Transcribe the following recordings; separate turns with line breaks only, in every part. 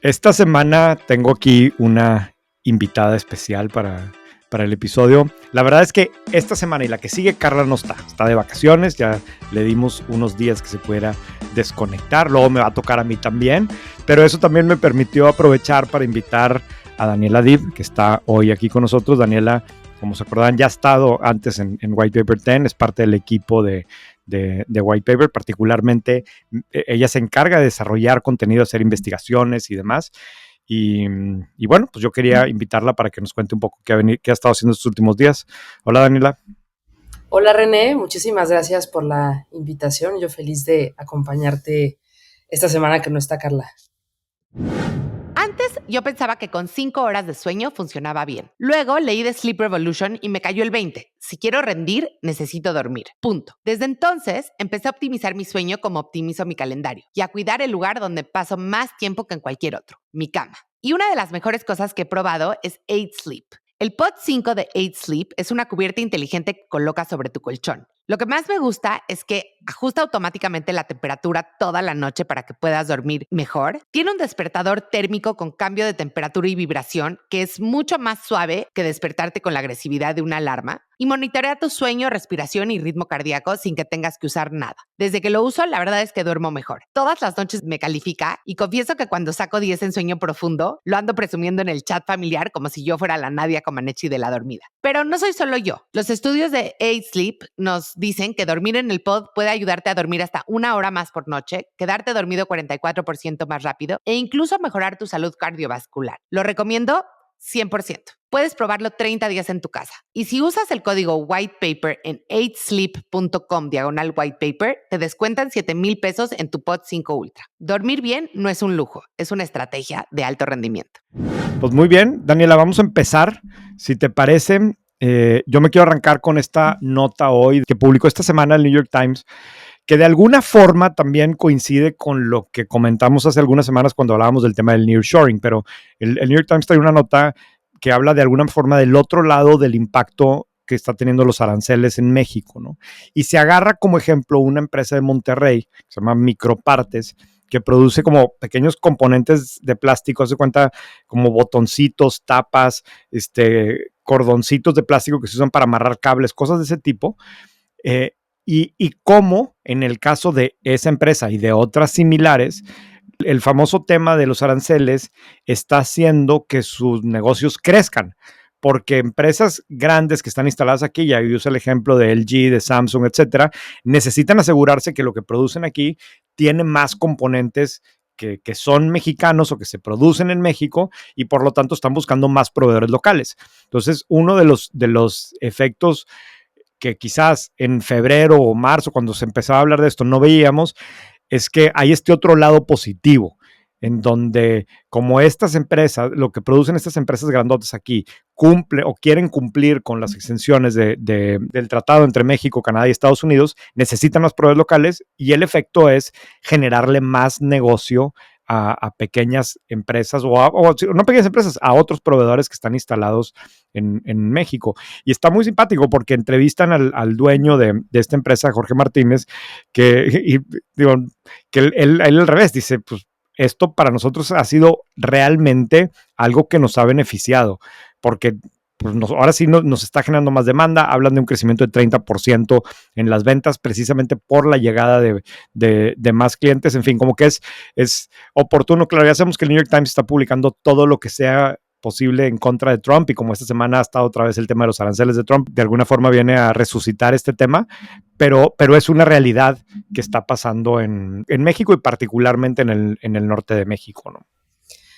Esta semana tengo aquí una invitada especial para el episodio. La verdad es que esta semana y la que sigue Carla no está de vacaciones, ya le dimos unos días que se pudiera desconectar, luego me va a tocar a mí también, pero eso también me permitió aprovechar para invitar a Daniela Dib, que está hoy aquí con nosotros. Daniela, como se acordarán, ya ha estado antes en White Paper 10, es parte del equipo de White Paper, particularmente ella se encarga de desarrollar contenido, hacer investigaciones y demás. Y bueno, pues yo quería invitarla para que nos cuente un poco qué ha estado haciendo estos últimos días. Hola, Daniela.
Hola René, muchísimas gracias por la invitación. Yo feliz de acompañarte esta semana que no está Carla.
Antes yo pensaba que con 5 horas de sueño funcionaba bien. Luego leí de Sleep Revolution y me cayó el 20. Si quiero rendir, necesito dormir. Punto. Desde entonces empecé a optimizar mi sueño como optimizo mi calendario y a cuidar el lugar donde paso más tiempo que en cualquier otro, mi cama. Y una de las mejores cosas que he probado es 8 Sleep. El Pod 5 de 8 Sleep es una cubierta inteligente que colocas sobre tu colchón. Lo que más me gusta es que ajusta automáticamente la temperatura toda la noche para que puedas dormir mejor. Tiene un despertador térmico con cambio de temperatura y vibración que es mucho más suave que despertarte con la agresividad de una alarma. Y monitorea tu sueño, respiración y ritmo cardíaco sin que tengas que usar nada. Desde que lo uso, la verdad es que duermo mejor. Todas las noches me califica y confieso que cuando saco 10 en sueño profundo, lo ando presumiendo en el chat familiar como si yo fuera la Nadia Comaneci de la dormida. Pero no soy solo yo. Los estudios de 8 Sleep nos dicen que dormir en el pod puede ayudarte a dormir hasta 1 hora más por noche, quedarte dormido 44% más rápido e incluso mejorar tu salud cardiovascular. Lo recomiendo 100%. Puedes probarlo 30 días en tu casa. Y si usas el código whitepaper en 8sleep.com/whitepaper, te descuentan 7,000 pesos en tu Pod 5 Ultra. Dormir bien no es un lujo, es una estrategia de alto rendimiento.
Pues muy bien, Daniela, vamos a empezar. Si te parece, yo me quiero arrancar con esta nota hoy que publicó esta semana el New York Times, que de alguna forma también coincide con lo que comentamos hace algunas semanas cuando hablábamos del tema del nearshoring, pero el New York Times trae una nota que habla de alguna forma del otro lado del impacto que está teniendo los aranceles en México, ¿no? Y se agarra como ejemplo una empresa de Monterrey, que se llama Micropartes, que produce como pequeños componentes de plástico, se cuenta como botoncitos, tapas, cordoncitos de plástico que se usan para amarrar cables, cosas de ese tipo. Eh, y cómo, en el caso de esa empresa y de otras similares, el famoso tema de los aranceles está haciendo que sus negocios crezcan, porque empresas grandes que están instaladas aquí, ya yo uso el ejemplo de LG, de Samsung, etcétera, necesitan asegurarse que lo que producen aquí tiene más componentes que son mexicanos o que se producen en México y por lo tanto están buscando más proveedores locales. Entonces, uno de los efectos que quizás en febrero o marzo, cuando se empezaba a hablar de esto, no veíamos, es que hay este otro lado positivo, en donde como estas empresas, lo que producen estas empresas grandotas aquí, cumple o quieren cumplir con las exenciones del tratado entre México, Canadá y Estados Unidos, necesitan los proveedores locales y el efecto es generarle más negocio a pequeñas empresas o no pequeñas empresas, a otros proveedores que están instalados en México. Y está muy simpático porque entrevistan al dueño de esta empresa, Jorge Martínez, digo, que él al revés dice, pues esto para nosotros ha sido realmente algo que nos ha beneficiado, porque pues ahora sí nos está generando más demanda, hablan de un crecimiento de 30% en las ventas precisamente por la llegada de más clientes, en fin, como que es oportuno. Claro, ya sabemos que el New York Times está publicando todo lo que sea posible en contra de Trump y como esta semana ha estado otra vez el tema de los aranceles de Trump, de alguna forma viene a resucitar este tema, pero es una realidad que está pasando en México y particularmente en el norte de México, ¿no?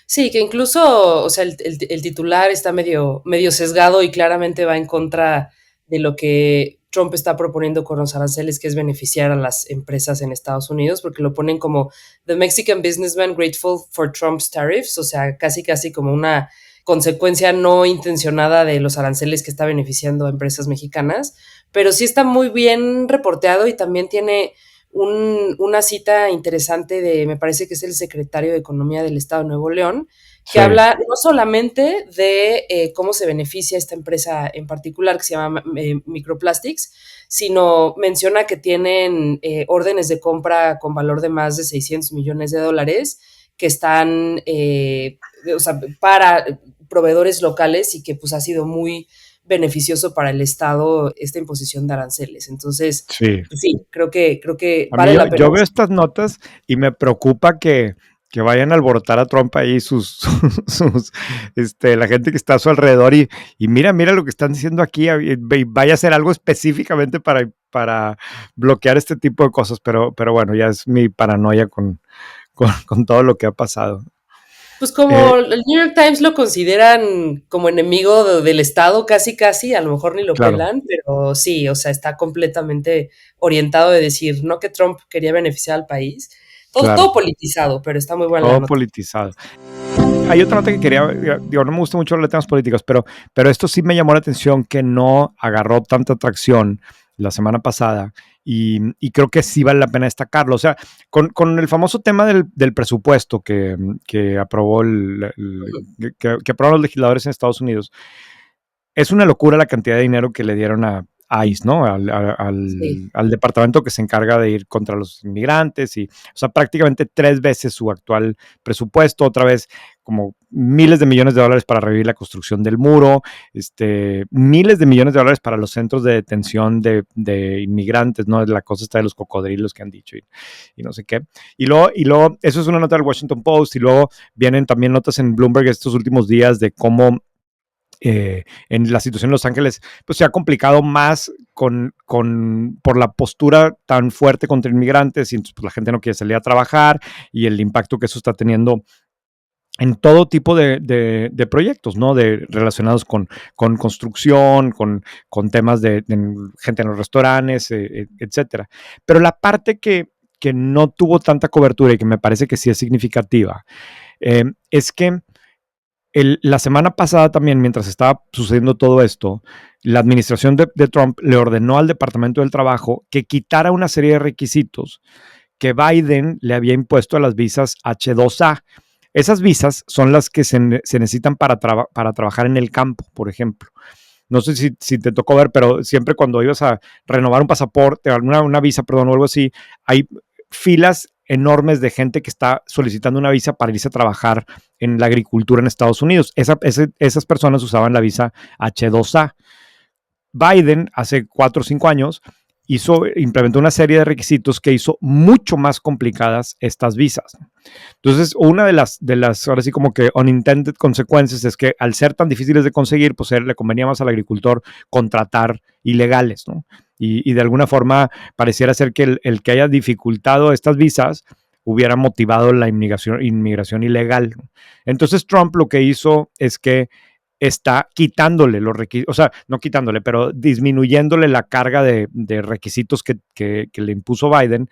Sí, que incluso, o sea, el titular está medio sesgado y claramente va en contra de lo que Trump está proponiendo con los aranceles, que es beneficiar a las empresas en Estados Unidos, porque lo ponen como The Mexican Businessman Grateful for Trump's Tariffs, o sea, casi como una consecuencia no intencionada de los aranceles que está beneficiando a empresas mexicanas, pero sí está muy bien reporteado y también tiene una cita interesante me parece que es el secretario de Economía del Estado de Nuevo León, que
Sí.
habla no solamente de cómo se beneficia esta empresa en particular que se llama Microplastics, sino menciona que tienen órdenes de compra con valor de más de $600 millones que están, o sea, para proveedores locales y que pues ha sido muy beneficioso para el Estado esta imposición de aranceles. Entonces,
Sí.
pues sí, creo que
A mí
vale la pena.
yo veo estas notas y me preocupa que vayan a alborotar a Trump ahí sus la gente que está a su alrededor y mira lo que están diciendo aquí y vaya a hacer algo específicamente para bloquear este tipo de cosas, pero bueno, ya es mi paranoia con todo lo que ha pasado.
Pues como
Eh,
el New York Times lo consideran como enemigo del Estado, casi, a lo mejor ni lo
claro,
pelan, pero sí, o sea, está completamente orientado de decir, no que Trump quería beneficiar al país. Todo
claro,
politizado, pero está muy buena la
todo
nota.
politizado. Hay otra nota que quería, digo, no me gusta mucho los temas políticos, pero esto sí me llamó la atención que no agarró tanta atracción la semana pasada y creo que sí vale la pena destacarlo. O sea, con el famoso tema del presupuesto que aprobó que aprobaron los legisladores en Estados Unidos, es una locura la cantidad de dinero que le dieron a ICE, ¿no?
Sí.
Al departamento que se encarga de ir contra los inmigrantes y, o sea, prácticamente 3 veces su actual presupuesto, otra vez como miles de millones de dólares para revivir la construcción del muro, miles de millones de dólares para los centros de detención de inmigrantes, ¿no? La cosa está de los cocodrilos que han dicho y no sé qué. Y luego, eso es una nota del Washington Post y luego vienen también notas en Bloomberg estos últimos días de cómo en la situación en Los Ángeles, pues se ha complicado más por la postura tan fuerte contra inmigrantes y entonces pues, la gente no quiere salir a trabajar y el impacto que eso está teniendo en todo tipo de proyectos, ¿no? Relacionados con construcción, con temas de gente en los restaurantes, etcétera. Pero la parte que no tuvo tanta cobertura y que me parece que sí es significativa, es que la semana pasada también, mientras estaba sucediendo todo esto, la administración de Trump le ordenó al Departamento del Trabajo que quitara una serie de requisitos que Biden le había impuesto a las visas H2A. Esas visas son las que se necesitan para trabajar en el campo, por ejemplo. No sé si te tocó ver, pero siempre cuando ibas a renovar un pasaporte, una visa, perdón, o algo así, hay filas enormes de gente que está solicitando una visa para irse a trabajar en la agricultura en Estados Unidos. Esas personas usaban la visa H2A. Biden, hace 4 o 5 años, implementó una serie de requisitos que hizo mucho más complicadas estas visas. Entonces, una de las ahora sí como que unintended consecuencias es que al ser tan difíciles de conseguir, pues le convenía más al agricultor contratar ilegales, ¿no? Y de alguna forma pareciera ser que el que haya dificultado estas visas hubiera motivado la inmigración ilegal. Entonces Trump lo que hizo es que está quitándole los requisitos, o sea, no quitándole, pero disminuyéndole la carga de requisitos que le impuso Biden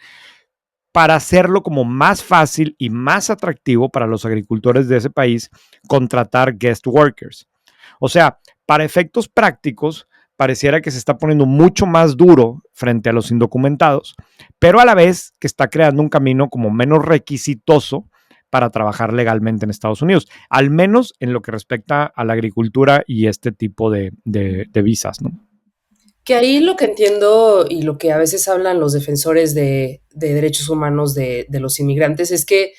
para hacerlo como más fácil y más atractivo para los agricultores de ese país contratar guest workers. O sea, para efectos prácticos, pareciera que se está poniendo mucho más duro frente a los indocumentados, pero a la vez que está creando un camino como menos requisitoso para trabajar legalmente en Estados Unidos, al menos en lo que respecta a la agricultura y este tipo de visas, ¿no?
Que ahí lo que entiendo y lo que a veces hablan los defensores de derechos humanos de los inmigrantes es que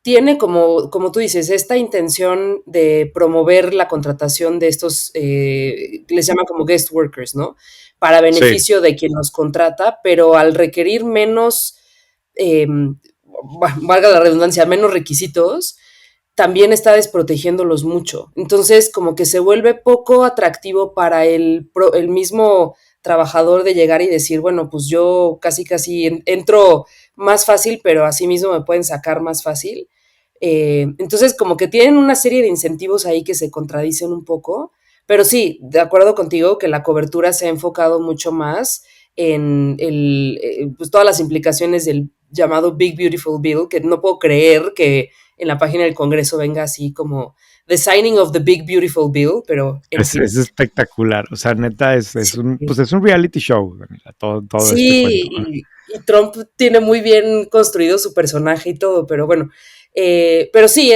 tiene como tú dices, esta intención de promover la contratación de estos, les llaman como guest workers, ¿no? Para
Sí,
beneficio de quien los contrata, pero al requerir menos, valga la redundancia, menos requisitos, también está desprotegiéndolos mucho. Entonces, como que se vuelve poco atractivo para el mismo trabajador de llegar y decir, bueno, pues yo casi entro más fácil, pero así mismo me pueden sacar más fácil. Entonces, como que tienen una serie de incentivos ahí que se contradicen un poco, pero sí, de acuerdo contigo que la cobertura se ha enfocado mucho más en pues todas las implicaciones del llamado Big Beautiful Bill, que no puedo creer que en la página del Congreso venga así como The Signing of the Big Beautiful Bill, pero en fin.
es espectacular. O sea, neta,
Sí,
pues es un reality show, Daniela, todo este cuento,
sí,
¿no?
y Trump tiene muy bien construido su personaje y todo, pero bueno. Pero sí,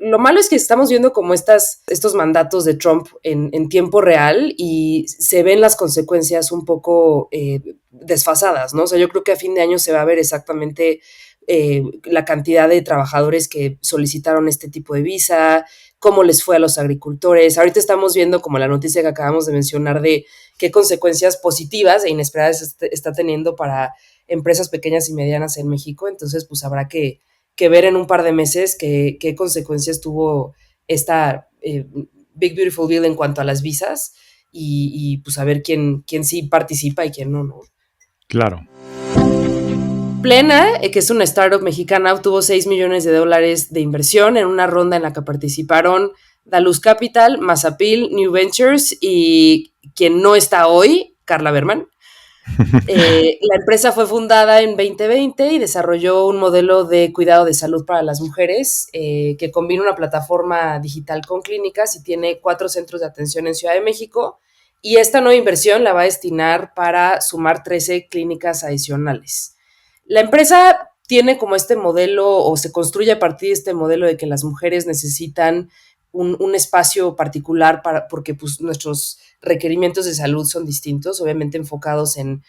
lo malo es que estamos viendo como estos mandatos de Trump en tiempo real y se ven las consecuencias un poco desfasadas, ¿no? O sea, yo creo que a fin de año se va a ver exactamente la cantidad de trabajadores que solicitaron este tipo de visa, cómo les fue a los agricultores. Ahorita estamos viendo como la noticia que acabamos de mencionar de qué consecuencias positivas e inesperadas está teniendo para empresas pequeñas y medianas en México. Entonces, pues habrá que ver en un par de meses qué consecuencias tuvo esta Big Beautiful Bill en cuanto a las visas y pues a ver quién sí participa y quién no, ¿no?
Claro.
Plena, que es una startup mexicana, obtuvo $6 millones de inversión en una ronda en la que participaron Daluz Capital, Mazapil, New Ventures y quien no está hoy, Carla Berman. La empresa fue fundada en 2020 y desarrolló un modelo de cuidado de salud para las mujeres que combina una plataforma digital con clínicas y tiene 4 centros de atención en Ciudad de México. Y esta nueva inversión la va a destinar para sumar 13 clínicas adicionales. La empresa tiene como este modelo o se construye a partir de este modelo de que las mujeres necesitan un espacio particular porque pues, nuestros requerimientos de salud son distintos, obviamente enfocados en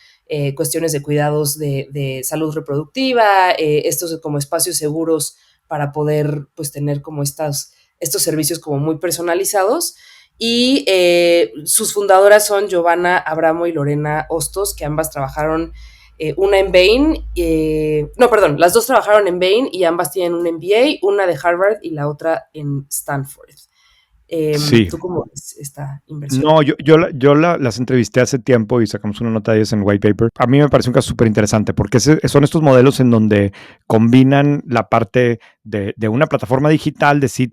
cuestiones de cuidados de salud reproductiva, estos como espacios seguros para poder pues tener como estos servicios como muy personalizados. Y sus fundadoras son Giovanna Abramo y Lorena Hostos, que ambas trabajaron una en Bain, las dos trabajaron en Bain y ambas tienen un MBA, una de Harvard y la otra en Stanford.
Sí.
¿Tú cómo ves esta inversión?
No, yo las entrevisté hace tiempo y sacamos una nota de ellas en White Paper. A mí me parece un caso súper interesante porque son estos modelos en donde combinan la parte de una plataforma digital, de sí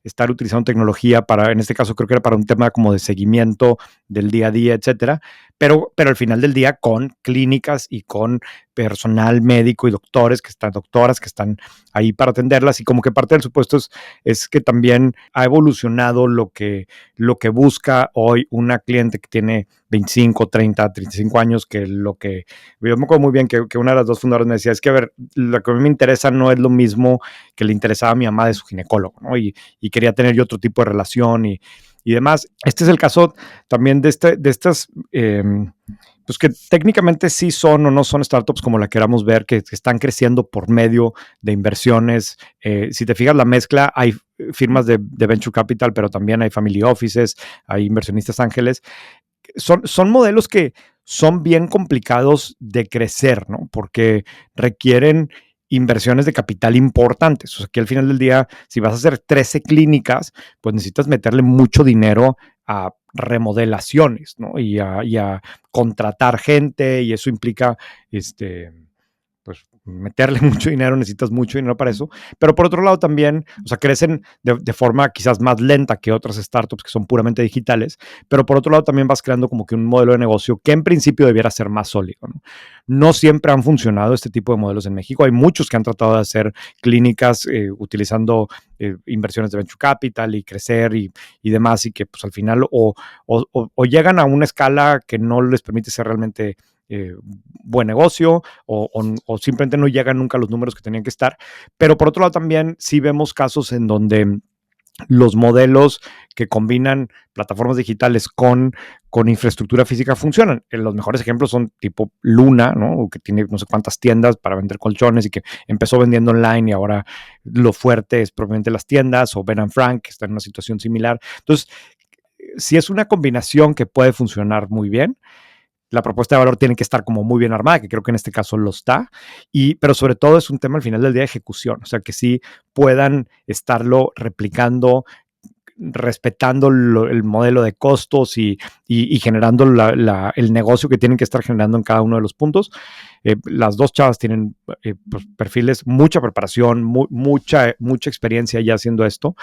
estar utilizando tecnología para, en este caso creo que era para un tema como de seguimiento del día a día, etcétera, pero al final del día con clínicas y con personal médico y doctoras que están ahí para atenderlas, y como que parte del supuesto es que también ha evolucionado lo que busca hoy una cliente que tiene 25, 30, 35 años, que yo me acuerdo muy bien que una de las dos fundadoras me decía, es que a ver, lo que a mí me interesa no es lo mismo que le interesaba a mi mamá de su ginecólogo, ¿no? Y quería tener yo otro tipo de relación y demás. Este es el caso también de estas, pues que técnicamente sí son o no son startups como la queramos ver, que están creciendo por medio de inversiones. Si te fijas la mezcla, hay firmas de venture capital, pero también hay family offices, hay inversionistas ángeles. Son modelos que son bien complicados de crecer, ¿no? Porque requieren inversiones de capital importantes. O sea, que al final del día, si vas a hacer 13 clínicas, pues necesitas meterle mucho dinero a remodelaciones, ¿no? Y a contratar gente, y eso implica, pues meterle mucho dinero, necesitas mucho dinero para eso, pero por otro lado también, o sea, crecen de forma quizás más lenta que otras startups que son puramente digitales, pero por otro lado también vas creando como que un modelo de negocio que en principio debiera ser más sólido, ¿no? No siempre han funcionado este tipo de modelos en México, hay muchos que han tratado de hacer clínicas utilizando inversiones de venture capital y crecer y demás, y que pues al final o llegan a una escala que no les permite ser realmente buen negocio o simplemente no llegan nunca a los números que tenían que estar. Pero por otro lado también sí vemos casos en donde los modelos que combinan plataformas digitales con infraestructura física funcionan. Los mejores ejemplos son tipo Luna, ¿no? Que tiene no sé cuántas tiendas para vender colchones y que empezó vendiendo online y ahora lo fuerte es probablemente las tiendas, o Ben & Frank, que está en una situación similar. Entonces, sí es una combinación que puede funcionar muy bien. La propuesta de valor tiene que estar como muy bien armada, que creo que en este caso lo está, pero sobre todo es un tema al final del día de ejecución, o sea, que sí puedan estarlo replicando, respetando el modelo de costos y generando el negocio que tienen que estar generando en cada uno de los puntos. Las dos chavas tienen pues, perfiles, mucha preparación, mucha experiencia ya haciendo esto,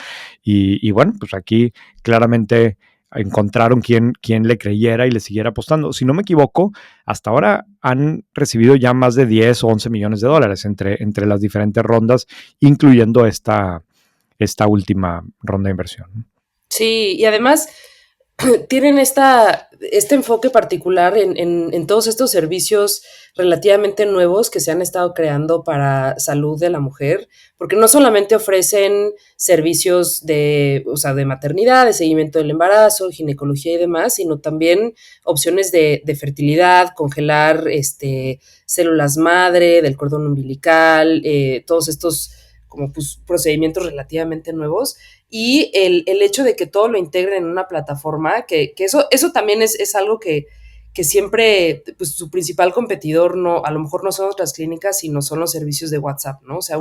y bueno, pues aquí claramente encontraron quien le creyera y le siguiera apostando. Si no me equivoco, hasta ahora han recibido ya más de 10 o 11 millones de dólares entre las diferentes rondas, incluyendo esta última ronda de inversión.
Sí, y además, tienen este enfoque particular en todos estos servicios relativamente nuevos que se han estado creando para salud de la mujer, porque no solamente ofrecen servicios o sea, de maternidad, de seguimiento del embarazo, ginecología y demás, sino también opciones de fertilidad, congelar células madre, del cordón umbilical, todos estos como pues, procedimientos relativamente nuevos y el hecho de que todo lo integren en una plataforma, que eso también es algo que siempre, pues su principal competidor no, a lo mejor no son otras clínicas, sino son los servicios de WhatsApp, ¿no? O sea,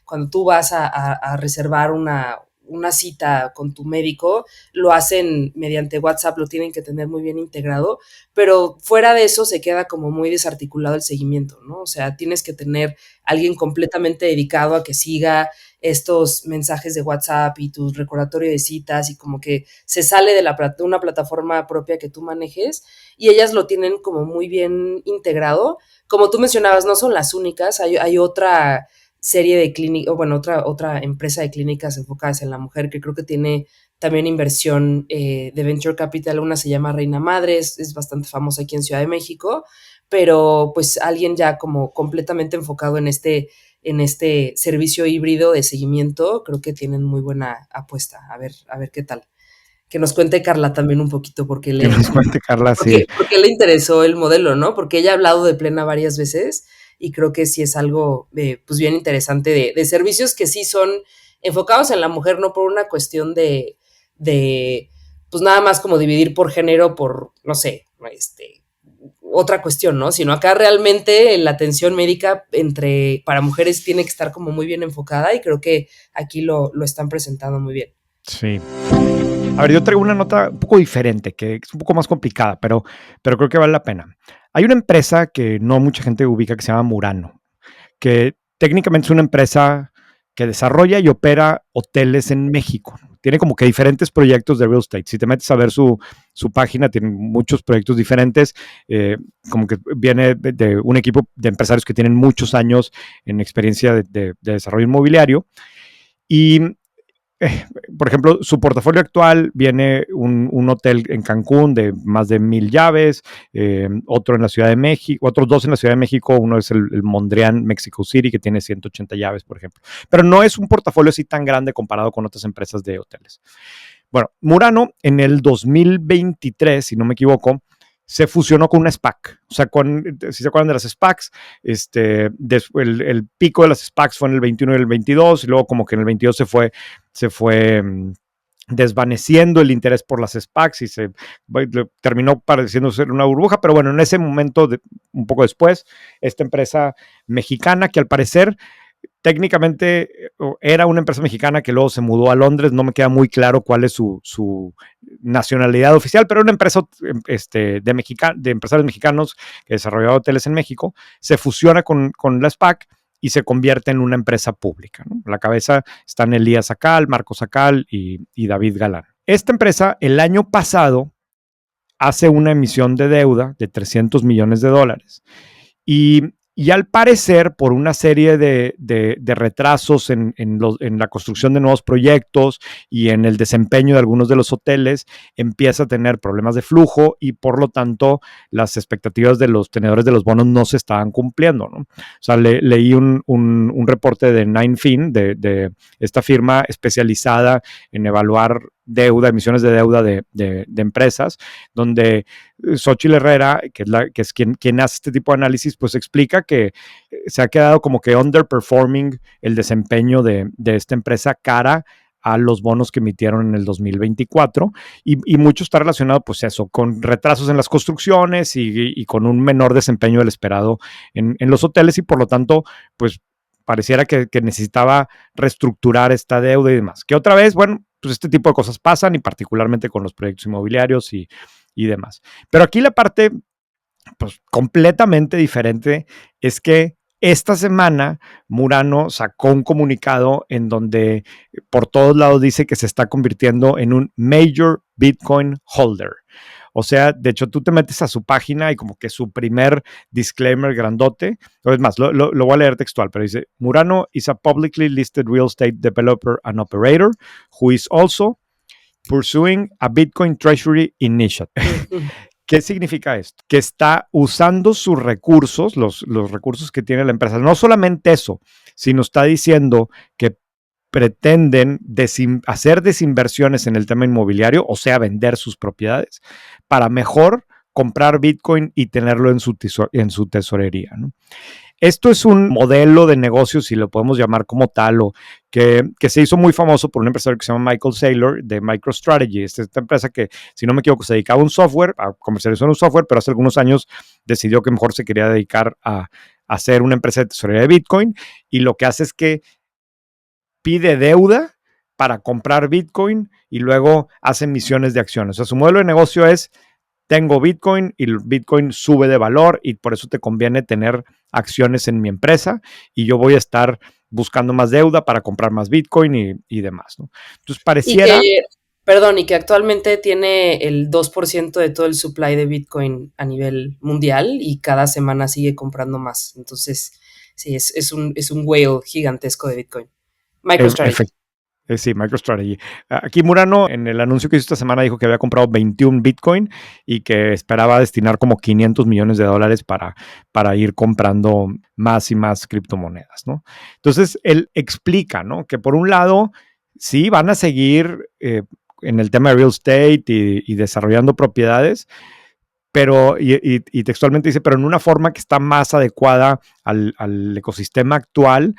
cuando tú vas a reservar una cita con tu médico, lo hacen mediante WhatsApp, lo tienen que tener muy bien integrado, pero fuera de eso se queda como muy desarticulado el seguimiento, ¿no? O sea, tienes que tener alguien completamente dedicado a que siga estos mensajes de WhatsApp y tu recordatorio de citas y como que se sale de una plataforma propia que tú manejes y ellas lo tienen como muy bien integrado. Como tú mencionabas, no son las únicas, hay otra serie de clínicas, o bueno, otra empresa de clínicas enfocadas en la mujer que creo que tiene también inversión de Venture Capital, una se llama Reina Madres, es bastante famosa aquí en Ciudad de México, pero pues alguien ya como completamente enfocado en este servicio híbrido de seguimiento, creo que tienen muy buena apuesta. A ver qué tal. Que nos cuente Carla también un poquito
Que nos cuente Carla, sí.
porque le interesó el modelo, ¿no? Porque ella ha hablado de Plena varias veces y creo que sí es algo pues bien interesante de servicios que sí son enfocados en la mujer, no por una cuestión de pues nada más como dividir por género, por, no sé, otra cuestión, ¿no? Sino acá realmente la atención médica para mujeres tiene que estar como muy bien enfocada y creo que aquí lo están presentando muy bien.
Sí. A ver, yo traigo una nota un poco diferente, que es un poco más complicada, pero creo que vale la pena. Hay una empresa que no mucha gente ubica que se llama Murano, que técnicamente es una empresa que desarrolla y opera hoteles en México. Tiene como que diferentes proyectos de real estate. Si te metes a ver su página, tiene muchos proyectos diferentes, como que viene de un equipo de empresarios que tienen muchos años en experiencia de desarrollo inmobiliario. Y por ejemplo, su portafolio actual viene un hotel en Cancún de más de 1,000 llaves, otro en la Ciudad de México, otros dos en la Ciudad de México, uno es el Mondrian Mexico City, que tiene 180 llaves, por ejemplo. Pero no es un portafolio así tan grande comparado con otras empresas de hoteles. Bueno, Murano en el 2023, si no me equivoco, se fusionó con una SPAC. O sea, si se acuerdan de las SPACs, el pico de las SPACs fue en el 21 y el 22, y luego como que en el 22 se fue desvaneciendo el interés por las SPACs y terminó pareciendo ser una burbuja, pero bueno, en ese momento, un poco después, esta empresa mexicana que al parecer técnicamente era una empresa mexicana que luego se mudó a Londres, no me queda muy claro cuál es su nacionalidad oficial, pero una empresa de empresarios mexicanos que desarrollaba hoteles en México, se fusiona con la SPAC y se convierte en una empresa pública, ¿no? A la cabeza están Elías Acal, Marcos Acal y David Galán. Esta empresa el año pasado hace una emisión de deuda de $300 millones y al parecer, por una serie de retrasos en la construcción de nuevos proyectos y en el desempeño de algunos de los hoteles, empieza a tener problemas de flujo y por lo tanto las expectativas de los tenedores de los bonos no se estaban cumpliendo, ¿no? O sea, leí un reporte de Ninefin, de esta firma especializada en evaluar deuda, emisiones de deuda de empresas, donde Xochitl Herrera, que es quien hace este tipo de análisis, pues explica que se ha quedado como que underperforming el desempeño de esta empresa cara a los bonos que emitieron en el 2024 y mucho está relacionado pues eso, con retrasos en las construcciones y con un menor desempeño del esperado en los hoteles y por lo tanto pues pareciera que necesitaba reestructurar esta deuda y demás. Que otra vez, bueno, pues este tipo de cosas pasan y particularmente con los proyectos inmobiliarios y demás. Pero aquí la parte pues, completamente diferente es que esta semana Murano sacó un comunicado en donde por todos lados dice que se está convirtiendo en un major Bitcoin holder. O sea, de hecho, tú te metes a su página y como que su primer disclaimer grandote, es más, lo voy a leer textual, pero dice, Murano is a publicly listed real estate developer and operator who is also Pursuing a Bitcoin Treasury Initiative.
Ujú.
¿Qué significa esto? Que está usando sus recursos, los recursos que tiene la empresa. No solamente eso, sino está diciendo que pretenden hacer desinversiones en el tema inmobiliario, o sea, vender sus propiedades, para mejor comprar Bitcoin y tenerlo en su tesorería, ¿no? Esto es un modelo de negocio, si lo podemos llamar como tal, o que se hizo muy famoso por un empresario que se llama Michael Saylor de MicroStrategy. Esta empresa que, si no me equivoco, se dedicaba a un software, a comercializar un software, pero hace algunos años decidió que mejor se quería dedicar a hacer una empresa de tesorería de Bitcoin, y lo que hace es que pide deuda para comprar Bitcoin y luego hace emisiones de acciones. O sea, su modelo de negocio es: tengo Bitcoin y el Bitcoin sube de valor y por eso te conviene tener acciones en mi empresa, y yo voy a estar buscando más deuda para comprar más Bitcoin y demás, ¿no? Entonces
Y
pareciera...
que, perdón, y que actualmente tiene el 2% de todo el supply de Bitcoin a nivel mundial y cada semana sigue comprando más. Entonces, sí, es un whale gigantesco de Bitcoin. MicroStrategy.
Sí, MicroStrategy. Aquí Murano, en el anuncio que hizo esta semana, dijo que había comprado 21 Bitcoin y que esperaba destinar como $500 millones para ir comprando más y más criptomonedas, ¿no? Entonces, él explica, ¿no?, que por un lado, sí, van a seguir en el tema de real estate y desarrollando propiedades, pero, y textualmente dice, pero en una forma que está más adecuada al ecosistema actual.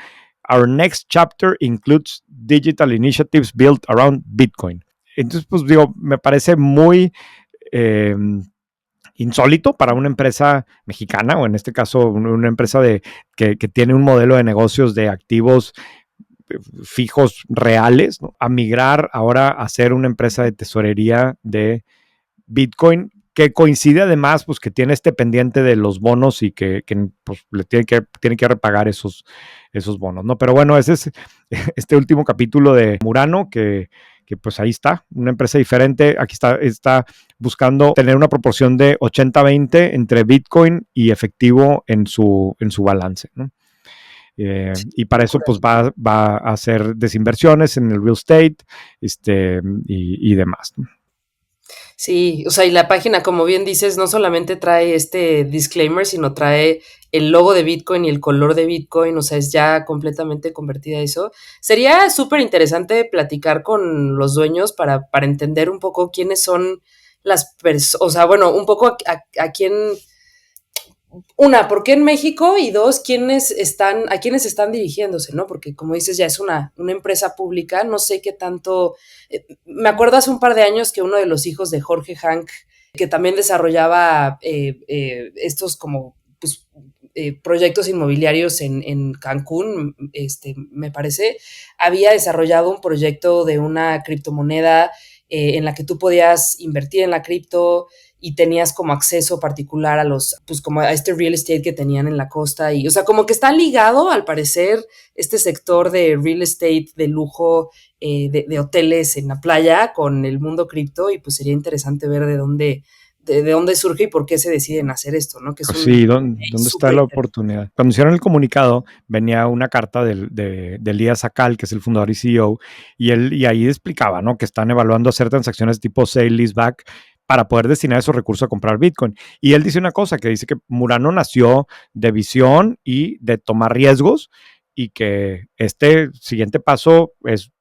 Our next chapter includes digital initiatives built around Bitcoin. Entonces, pues digo, me parece muy eh, insólito para una empresa mexicana, o en este caso una empresa que tiene un modelo de negocios de activos fijos reales, ¿no?, a migrar ahora a ser una empresa de tesorería de Bitcoin, que coincide además, pues, que tiene este pendiente de los bonos y que pues, le tiene que repagar esos bonos, ¿no? Pero bueno, ese es este último capítulo de Murano, que pues ahí está, una empresa diferente. Aquí está buscando tener una proporción de 80-20 entre Bitcoin y efectivo en su balance, ¿no? Y para eso pues va a hacer desinversiones en el real estate, y demás, ¿no?
Sí, o sea, y la página, como bien dices, no solamente trae este disclaimer, sino trae el logo de Bitcoin y el color de Bitcoin, o sea, es ya completamente convertida a eso. Sería súper interesante platicar con los dueños para entender un poco quiénes son las personas, o sea, bueno, un poco a quién, una, ¿por qué en México? Y dos, a quiénes están dirigiéndose, ¿no? Porque como dices, ya es una empresa pública, no sé qué tanto. Me acuerdo hace un par de años que uno de los hijos de Jorge Hank, que también desarrollaba estos como pues, proyectos inmobiliarios en Cancún, me parece, había desarrollado un proyecto de una criptomoneda en la que tú podías invertir en la cripto y tenías como acceso particular a pues como a este real estate que tenían en la costa y, o sea, como que está ligado al parecer este sector de real estate de lujo, de hoteles en la playa con el mundo cripto, y pues sería interesante ver de dónde surge y por qué se deciden hacer esto, ¿no? Que es un
Sí, ¿dónde está
súper
la
interesante.
oportunidad? Cuando hicieron el comunicado, venía una carta de Elías Sakal, que es el fundador y CEO, y ahí explicaba, ¿no?, que están evaluando hacer transacciones tipo sale leaseback para poder destinar esos recursos a comprar Bitcoin. Y él dice una cosa, que dice que Murano nació de visión y de tomar riesgos, y que este siguiente paso es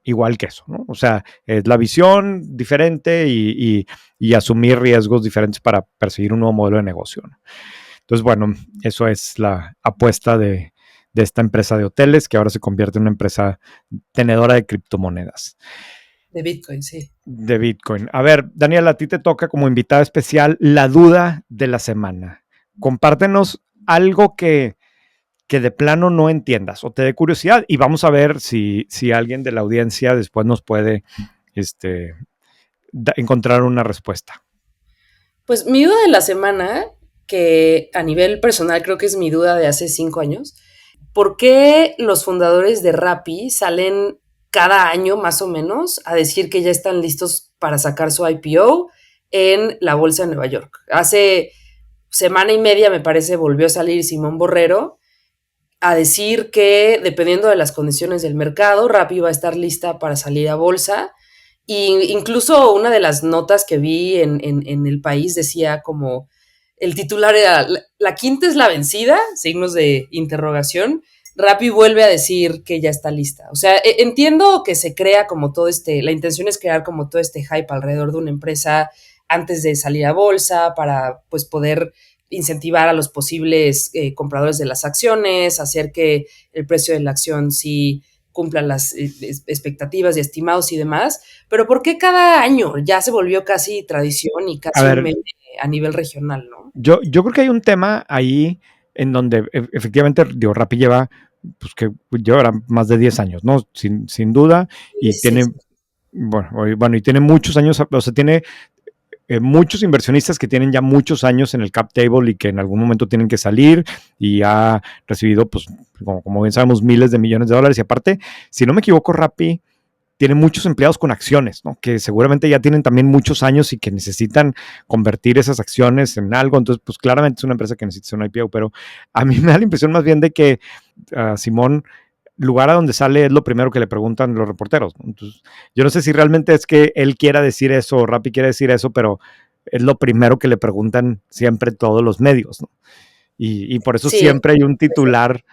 igual que eso, ¿no? O sea, es la visión diferente y asumir riesgos diferentes para perseguir un nuevo modelo de negocio, ¿no? Entonces, bueno, eso es la apuesta de esta empresa de hoteles, que ahora se convierte en una empresa tenedora de criptomonedas.
De Bitcoin, sí.
De Bitcoin. A ver, Daniel, a ti te toca como invitada especial la duda de la semana. Compártenos algo que de plano no entiendas o te dé curiosidad, y vamos a ver si alguien de la audiencia después nos puede este, encontrar una respuesta.
Pues mi duda de la semana, que a nivel personal creo que es mi duda de hace 5 años, ¿por qué los fundadores de Rappi salen cada año más o menos a decir que ya están listos para sacar su IPO en la bolsa de Nueva York? Hace semana y media, me parece, volvió a salir Simón Borrero a decir que dependiendo de las condiciones del mercado, Rappi va a estar lista para salir a bolsa, Y incluso una de las notas que vi en El País decía como, el titular era, la quinta es la vencida, signos de interrogación. Rappi vuelve a decir que ya está lista. O sea, entiendo que se crea como todo la intención es crear como todo este hype alrededor de una empresa antes de salir a bolsa para pues poder incentivar a los posibles compradores de las acciones, hacer que el precio de la acción sí cumplan las expectativas y estimados y demás, pero ¿por qué cada año? Ya se volvió casi tradición y
A
casi un
ver,
meme a nivel regional, ¿no?
yo creo que hay un tema ahí en donde efectivamente, digo, Rappi lleva, pues que lleva más de 10 años, ¿no? Sin duda, y
Sí,
tiene, bueno, y tiene muchos años, o sea, tiene muchos inversionistas que tienen ya muchos años en el cap table y que en algún momento tienen que salir y ha recibido, pues, como bien sabemos, miles de millones de dólares. Y aparte, si no me equivoco, Rappi tiene muchos empleados con acciones, ¿no? Que seguramente ya tienen también muchos años y que necesitan convertir esas acciones en algo. Entonces, pues claramente es una empresa que necesita un IPO, pero a mí me da la impresión más bien de que Simón, lugar a donde sale es lo primero que le preguntan los reporteros, ¿no? Entonces, yo no sé si realmente es que él quiera decir eso o Rappi quiere decir eso, pero es lo primero que le preguntan siempre todos los medios, ¿no? Y por eso
sí,
siempre hay un titular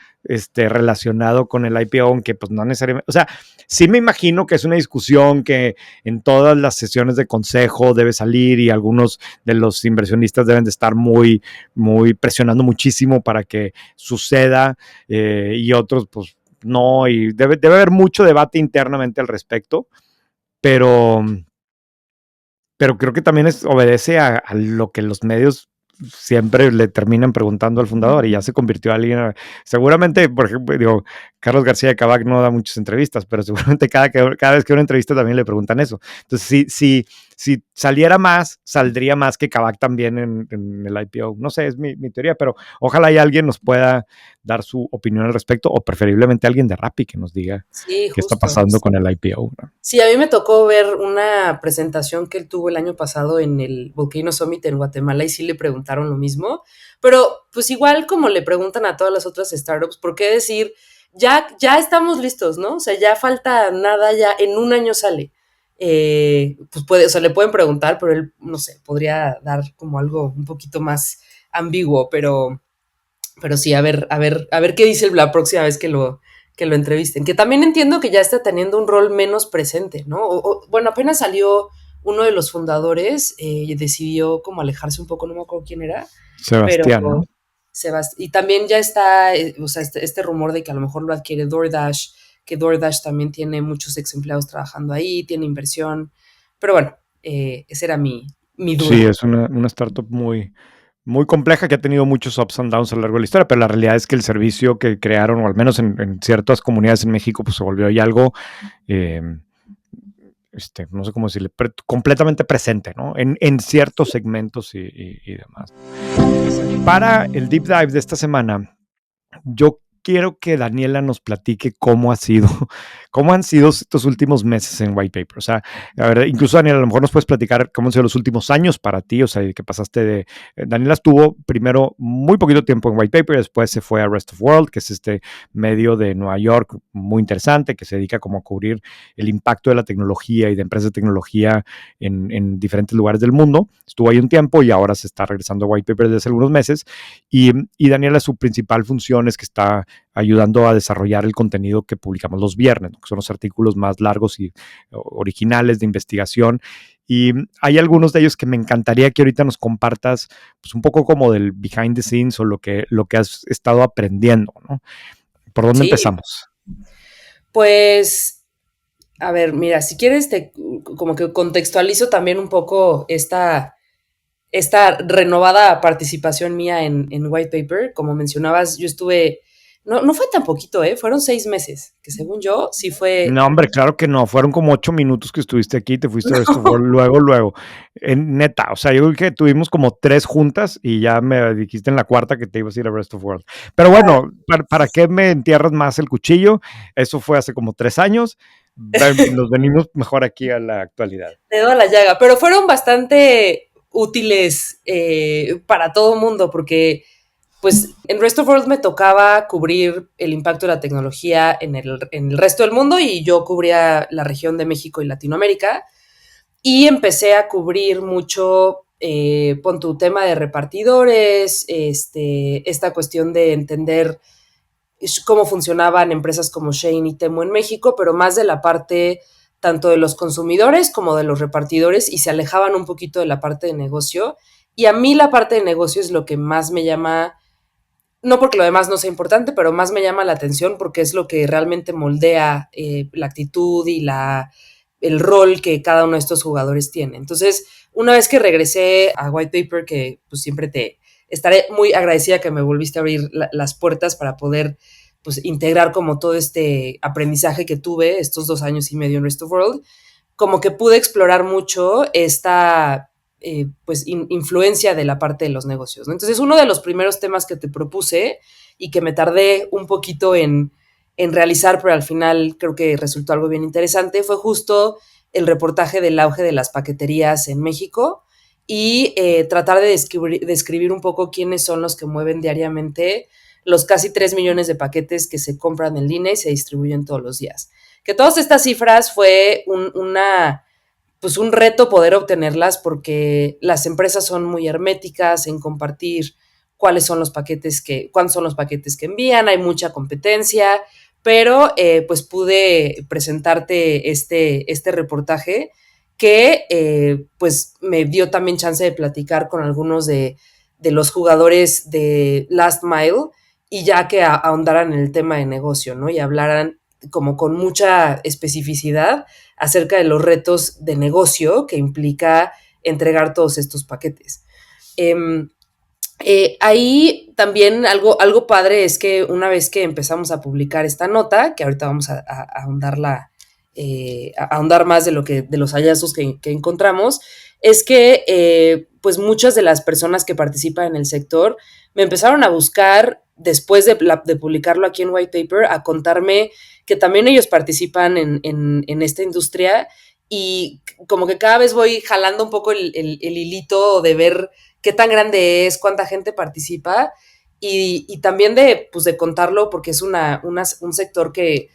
relacionado con el IPO, aunque pues no necesariamente, o sea, sí me imagino que es una discusión que en todas las sesiones de consejo debe salir y algunos de los inversionistas deben de estar muy presionando muchísimo para que suceda y otros pues no, y debe haber mucho debate internamente al respecto, pero, pero creo que también obedece a lo que los medios siempre le terminan preguntando al fundador y ya se convirtió en alguien, seguramente, por ejemplo, digo, Carlos García de Kavak no da muchas entrevistas, pero seguramente cada vez que una entrevista también le preguntan eso. Entonces, si saliera más, saldría más que Kavak también en el IPO. No sé, es mi teoría, pero ojalá y alguien nos pueda dar su opinión al respecto o preferiblemente alguien de Rappi que nos diga
sí,
qué está
justo.
pasando con el IPO, ¿no?
Sí, a mí me tocó ver una presentación que él tuvo el año pasado en el Volcano Summit en Guatemala y sí le preguntaron lo mismo, pero pues igual como le preguntan a todas las otras startups, ¿por qué decir, ya estamos listos, ¿no? O sea, ya falta nada, ya en un año sale. Pues puede, o sea, le pueden preguntar, pero él, no sé, podría dar como algo un poquito más ambiguo, pero sí, a ver qué dice la próxima vez que lo entrevisten. Que también entiendo que ya está teniendo un rol menos presente, ¿no? Bueno, apenas salió uno de los fundadores y decidió como alejarse un poco, no me acuerdo quién era, pero
Sebastián, ¿no?
y también ya está, o sea, este rumor de que a lo mejor lo adquiere DoorDash, que DoorDash también tiene muchos ex empleados trabajando ahí, tiene inversión, pero bueno, esa era mi
Sí,
duda.
es una startup muy compleja que ha tenido muchos ups and downs a lo largo de la historia, pero la realidad es que el servicio que crearon, o al menos en ciertas comunidades en México, pues se volvió ya algo, eh, no sé cómo decirle, completamente presente, ¿no? En ciertos segmentos y demás. Para el deep dive de esta semana, yo quiero que Daniela nos platique cómo han sido estos últimos meses en White Paper. O sea, a ver, incluso Daniela, a lo mejor nos puedes platicar cómo han sido los últimos años para ti, o sea, que pasaste de... Daniela estuvo primero muy poquito tiempo en White Paper, después se fue a Rest of World, que es este medio de Nueva York muy interesante, que se dedica como a cubrir el impacto de la tecnología y de empresas de tecnología en diferentes lugares del mundo. Estuvo ahí un tiempo y ahora se está regresando a White Paper desde hace algunos meses. Y Daniela, su principal función es que está ayudando a desarrollar el contenido que publicamos los viernes, ¿no? Que son los artículos más largos y originales de investigación. Y hay algunos de ellos que me encantaría que ahorita nos compartas pues, un poco como del behind the scenes o lo que has estado aprendiendo, ¿no? ¿Por dónde
Sí,
empezamos?
pues a ver, mira, si quieres, como que contextualizo también un poco esta renovada participación mía en White Paper. Como mencionabas, yo estuve, no fue tan poquito, ¿eh? Fueron 6 meses, que según yo sí fue.
No, hombre, claro que no. Fueron como 8 minutos que estuviste aquí y te fuiste a Rest of World luego. Neta, o sea, yo creo que tuvimos como 3 juntas y ya me dijiste en la cuarta que te ibas a ir a Rest of World. Pero
Ay,
bueno, ¿para qué me entierras más el cuchillo? Eso fue hace como 3 años. Nos venimos mejor aquí a la actualidad.
dedo a la llaga, pero fueron bastante útiles para todo mundo, porque pues en Rest of World me tocaba cubrir el impacto de la tecnología en el resto del mundo y yo cubría la región de México y Latinoamérica y empecé a cubrir mucho, pon tu tema de repartidores, esta cuestión de entender cómo funcionaban empresas como Shein y Temu en México, pero más de la parte tanto de los consumidores como de los repartidores y se alejaban un poquito de la parte de negocio. Y a mí la parte de negocio es lo que más me llama, no porque lo demás no sea importante, pero más me llama la atención porque es lo que realmente moldea la actitud y el rol que cada uno de estos jugadores tiene. Entonces, una vez que regresé a White Paper, que pues siempre te estaré muy agradecida que me volviste a abrir las puertas para poder pues integrar como todo este aprendizaje que tuve estos 2 años y medio en Rest of World, como que pude explorar mucho esta pues influencia de la parte de los negocios, ¿no? Entonces, uno de los primeros temas que te propuse y que me tardé un poquito en realizar, pero al final creo que resultó algo bien interesante, fue justo el reportaje del auge de las paqueterías en México y tratar de describir un poco quiénes son los que mueven diariamente los casi 3 millones de paquetes que se compran en línea y se distribuyen todos los días. Que todas estas cifras fue pues un reto poder obtenerlas porque las empresas son muy herméticas en compartir cuántos son los paquetes que envían, hay mucha competencia, pero pues pude presentarte este reportaje que pues me dio también chance de platicar con algunos de los jugadores de Last Mile y ya que ahondaran en el tema de negocio, ¿no? Y hablaran como con mucha especificidad acerca de los retos de negocio que implica entregar todos estos paquetes. Ahí también algo padre es que una vez que empezamos a publicar esta nota, que ahorita vamos a ahondarla, a ahondar más de los hallazgos que encontramos, es que pues muchas de las personas que participan en el sector me empezaron a buscar después de publicarlo aquí en White Paper, a contarme que también ellos participan en esta industria y como que cada vez voy jalando un poco el hilito de ver qué tan grande es, cuánta gente participa y también pues de contarlo porque es un sector que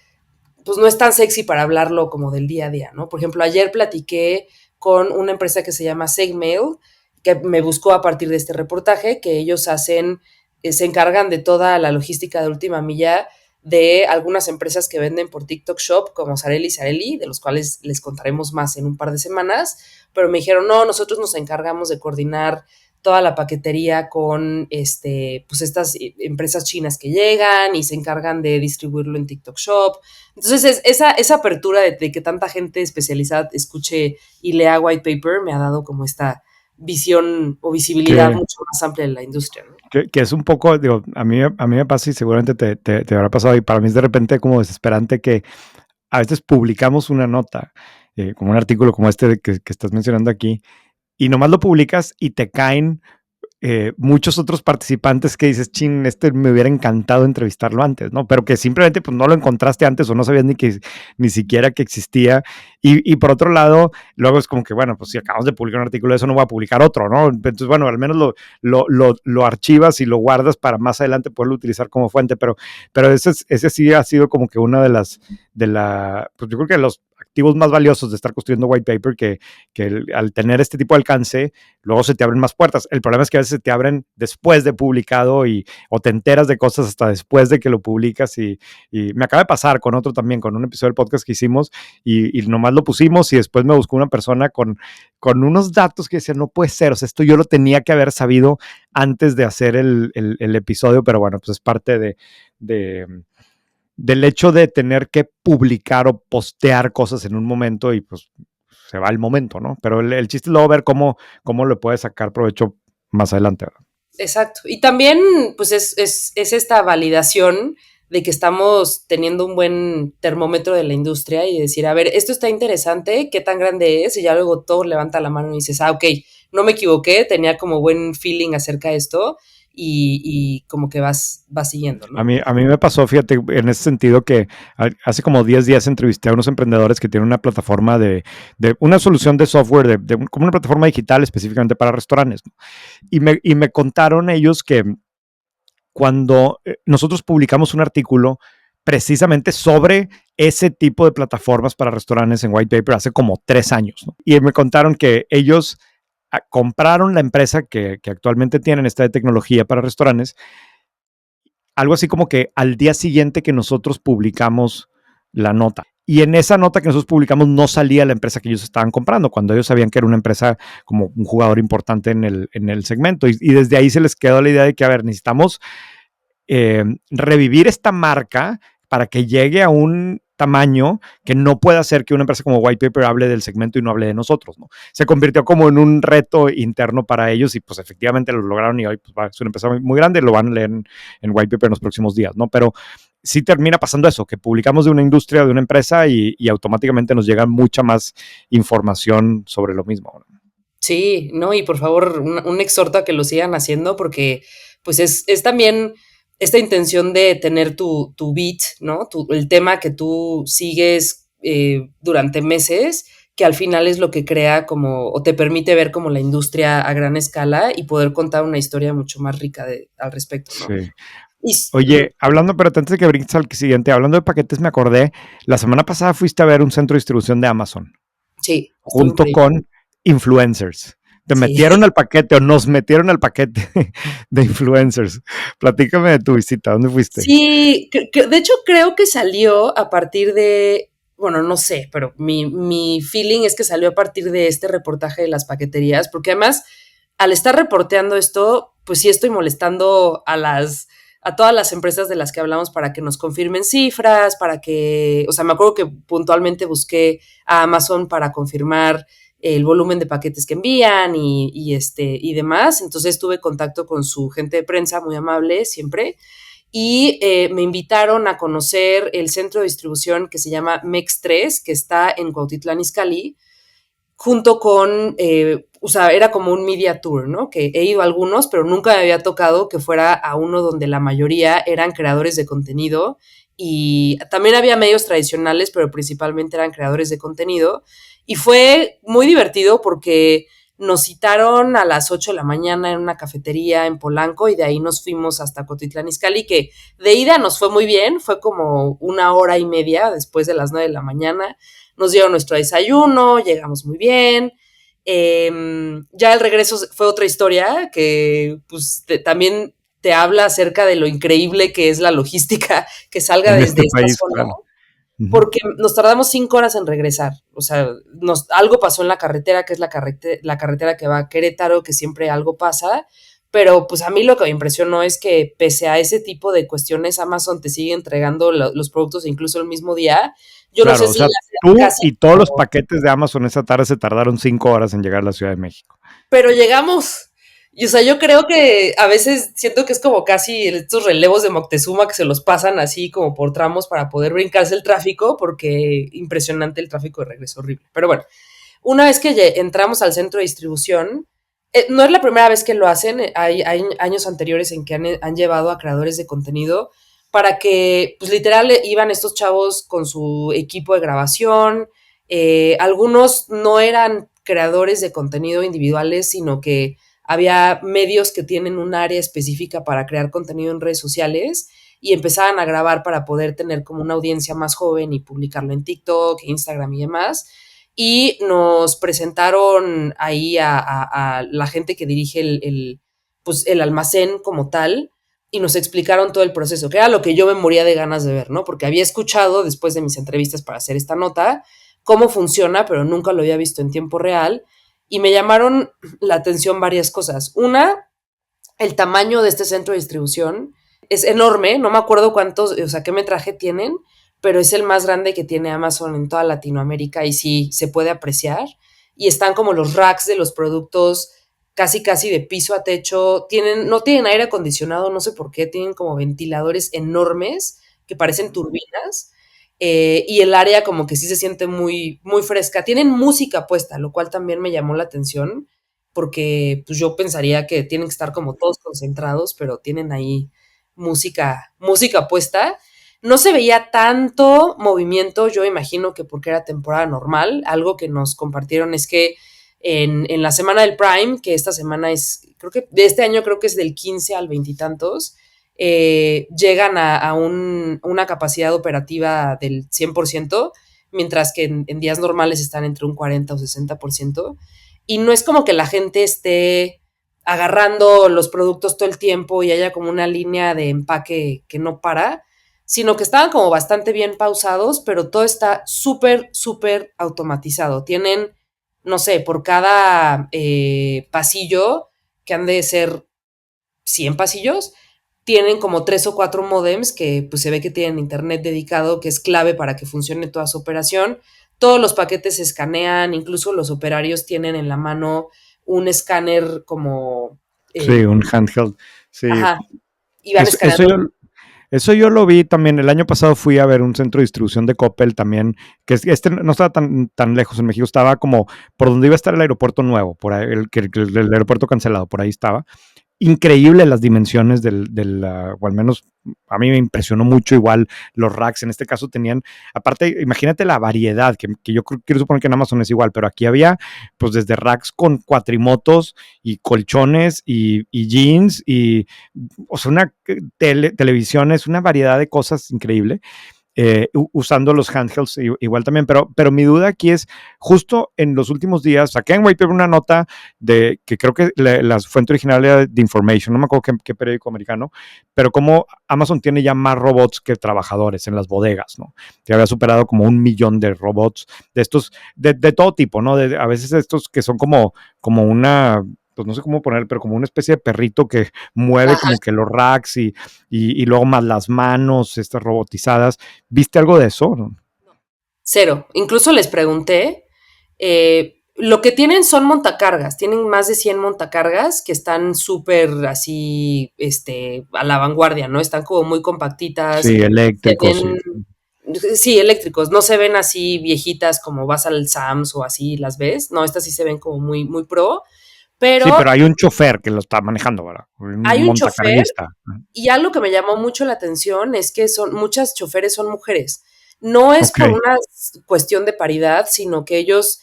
pues no es tan sexy para hablarlo como del día a día, ¿no? Por ejemplo, ayer platiqué con una empresa que se llama Segmail, que me buscó a partir de este reportaje, que ellos se encargan de toda la logística de última milla de algunas empresas que venden por TikTok Shop, como Sareli y Sareli, de los cuales les contaremos más en un par de semanas, pero me dijeron, no, nosotros nos encargamos de coordinar toda la paquetería con pues estas empresas chinas que llegan y se encargan de distribuirlo en TikTok Shop. Entonces, esa apertura de que tanta gente especializada escuche y lea White Paper me ha dado como esta visión o visibilidad mucho más amplia de la industria, ¿no?
Que es un poco, digo, a mí me pasa y seguramente te habrá pasado, y para mí es de repente como desesperante que a veces publicamos una nota, como un artículo como este que estás mencionando aquí, y nomás lo publicas y te caen muchos otros participantes que dices, chin, me hubiera encantado entrevistarlo antes, ¿no? Pero que simplemente pues no lo encontraste antes o no sabías ni siquiera que existía. Y por otro lado, luego es como que, bueno, pues si acabamos de publicar un artículo de eso, no voy a publicar otro, ¿no? Entonces, bueno, al menos lo archivas y lo guardas para más adelante poderlo utilizar como fuente, pero ese sí ha sido como que una pues yo creo que los activos más valiosos de estar construyendo White Paper, que al tener este tipo de alcance, luego se te abren más puertas. El problema es que a veces se te abren después de publicado o te enteras de cosas hasta después de que lo publicas y me acaba de pasar con otro también, con un episodio del podcast que hicimos y nomás lo pusimos y después me buscó una persona con unos datos que decía, no puede ser, o sea, esto yo lo tenía que haber sabido antes de hacer el episodio, pero bueno, pues es parte del hecho de tener que publicar o postear cosas en un momento y pues se va el momento, ¿no? Pero el chiste es luego ver cómo le puedes sacar provecho más adelante, ¿verdad?
Exacto. Y también, pues, es esta validación de que estamos teniendo un buen termómetro de la industria y decir, a ver, esto está interesante, ¿qué tan grande es? Y ya luego todo levanta la mano y dices, ok, no me equivoqué, tenía como buen feeling acerca de esto y como que vas siguiendo, ¿no?
A mí me pasó, fíjate, en ese sentido que hace como 10 días entrevisté a unos emprendedores que tienen una plataforma de una solución de software, como una plataforma digital específicamente para restaurantes, ¿no? Y me contaron ellos que cuando nosotros publicamos un artículo precisamente sobre ese tipo de plataformas para restaurantes en White Paper hace como 3 años, ¿no? Y me contaron que ellos compraron la empresa que actualmente tienen, esta de tecnología para restaurantes, algo así como que al día siguiente que nosotros publicamos la nota. Y en esa nota que nosotros publicamos no salía la empresa que ellos estaban comprando, cuando ellos sabían que era una empresa como un jugador importante en el segmento. Y desde ahí se les quedó la idea de que, a ver, necesitamos revivir esta marca para que llegue a un tamaño que no pueda hacer que una empresa como White Paper hable del segmento y no hable de nosotros, ¿no? Se convirtió como en un reto interno para ellos y pues efectivamente lo lograron y hoy pues, es una empresa muy grande, lo van a leer en White Paper en los próximos días, ¿no? Pero sí termina pasando eso, que publicamos de una industria, de una empresa y automáticamente nos llega mucha más información sobre lo mismo.
Sí, ¿no? Y por favor, un exhorto a que lo sigan haciendo porque pues es también esta intención de tener tu beat, ¿no? El tema que tú sigues durante meses, que al final es lo que crea como, o te permite ver como la industria a gran escala y poder contar una historia mucho más rica al respecto, ¿no?
Sí. Oye, hablando, pero antes de que brinques al siguiente, hablando de paquetes, me acordé, la semana pasada fuiste a ver un centro de distribución de Amazon.
Sí.
Junto con influencers. Te metieron al paquete o nos metieron al paquete de influencers. Platícame de tu visita, ¿dónde fuiste?
Sí, de hecho creo que salió a partir de, bueno, no sé, pero mi feeling es que salió a partir de este reportaje de las paqueterías, porque además, al estar reporteando esto, pues sí estoy molestando a todas las empresas de las que hablamos para que nos confirmen cifras, para que, o sea, me acuerdo que puntualmente busqué a Amazon para confirmar el volumen de paquetes que envían y demás. Entonces tuve contacto con su gente de prensa, muy amable siempre, y me invitaron a conocer el centro de distribución que se llama MEX 3, que está en Cuautitlán Izcalli, junto con, o sea, era como un media tour, ¿no? Que he ido a algunos, pero nunca me había tocado que fuera a uno donde la mayoría eran creadores de contenido y también había medios tradicionales, pero principalmente eran creadores de contenido. Y fue muy divertido porque nos citaron a las 8 de la mañana en una cafetería en Polanco y de ahí nos fuimos hasta Cuautitlán Izcalli, que de ida nos fue muy bien, fue como 1 hora y media después de las 9 de la mañana. Nos dieron nuestro desayuno, llegamos muy bien. Ya el regreso fue otra historia que pues también te habla acerca de lo increíble que es la logística que salga
en
desde
este
esta
país,
zona.
claro.
Porque nos tardamos 5 horas en regresar. O sea, algo pasó en la carretera, que es la carretera que va a Querétaro, que siempre algo pasa. Pero pues a mí lo que me impresionó es que pese a ese tipo de cuestiones, Amazon te sigue entregando los productos incluso el mismo día. Yo
claro,
no sé
o
si
sea, tú y todos los paquetes de Amazon esa tarde se tardaron 5 horas en llegar a la Ciudad de México.
Pero llegamos. Y o sea, yo creo que a veces siento que es como casi estos relevos de Moctezuma que se los pasan así como por tramos para poder brincarse el tráfico, porque impresionante el tráfico de regreso, horrible. Pero bueno, una vez que entramos al centro de distribución, no es la primera vez que lo hacen, hay años anteriores en que han llevado a creadores de contenido para que, pues literal, iban estos chavos con su equipo de grabación, algunos no eran creadores de contenido individuales, sino que había medios que tienen un área específica para crear contenido en redes sociales y empezaban a grabar para poder tener como una audiencia más joven y publicarlo en TikTok, Instagram y demás. Y nos presentaron ahí a la gente que dirige pues el almacén como tal y nos explicaron todo el proceso, que era lo que yo me moría de ganas de ver, ¿no? Porque había escuchado después de mis entrevistas para hacer esta nota cómo funciona, pero nunca lo había visto en tiempo real y me llamaron la atención varias cosas. Una, el tamaño de este centro de distribución es enorme, no me acuerdo cuántos, o sea, qué metraje tienen, pero es el más grande que tiene Amazon en toda Latinoamérica y sí se puede apreciar. Y están como los racks de los productos casi de piso a techo, no tienen aire acondicionado, no sé por qué, tienen como ventiladores enormes que parecen turbinas. Y el área como que sí se siente muy, muy fresca. Tienen música puesta, lo cual también me llamó la atención, porque pues yo pensaría que tienen que estar como todos concentrados, pero tienen ahí música puesta. No se veía tanto movimiento, yo imagino que porque era temporada normal. Algo que nos compartieron es que en la semana del Prime, que esta semana es, creo que de este año creo que es del 15 al 20 y tantos, llegan a una capacidad operativa del 100%, mientras que en días normales están entre un 40 o 60%. Y no es como que la gente esté agarrando los productos todo el tiempo y haya como una línea de empaque que no para, sino que estaban como bastante bien pausados, pero todo está súper, súper automatizado. Tienen, no sé, por cada pasillo, que han de ser 100 pasillos, tienen como 3 o 4 modems que pues se ve que tienen internet dedicado, que es clave para que funcione toda su operación. Todos los paquetes se escanean, incluso los operarios tienen en la mano un escáner como,
Sí, un handheld. Sí,
ajá, y van
eso, eso
escaneando.
yo, eso yo lo vi también. El año pasado fui a ver un centro de distribución de Coppel también, que no estaba tan lejos en México, estaba como por donde iba a estar el aeropuerto nuevo, por ahí, el aeropuerto cancelado, por ahí estaba. Increíble las dimensiones o al menos a mí me impresionó mucho igual los racks. En este caso tenían, aparte, imagínate la variedad, que yo quiero suponer que en Amazon es igual, pero aquí había pues desde racks con cuatrimotos y colchones y jeans y, o sea, una televisiones, una variedad de cosas increíble. Usando los handhelds igual también, pero mi duda aquí es, justo en los últimos días, saqué en White Paper una nota de que creo que la fuente original era de Information, no me acuerdo qué periódico americano, pero como Amazon tiene ya más robots que trabajadores en las bodegas, ¿no? Que había superado como 1 millón de robots, de estos, de todo tipo, ¿no? A veces estos que son como una, pues no sé cómo poner, pero como una especie de perrito que mueve
Ajá.
como que los racks y luego más las manos, estas robotizadas. ¿Viste algo de eso?
Cero. Incluso les pregunté, lo que tienen son montacargas, tienen más de 100 montacargas que están súper así, a la vanguardia, ¿no? Están como muy compactitas,
Sí,
se
eléctricos, sí.
ven, sí, eléctricos, no se ven así viejitas como vas al Sams o así las ves, no, estas sí se ven como muy, muy pro,
Sí,
pero
pero hay un chofer que lo está manejando, ¿verdad? Un
hay un chofer.
montacarguista.
Y algo que me llamó mucho la atención es que muchas choferes son mujeres. No es
Ok,
por una cuestión de paridad, sino que ellos,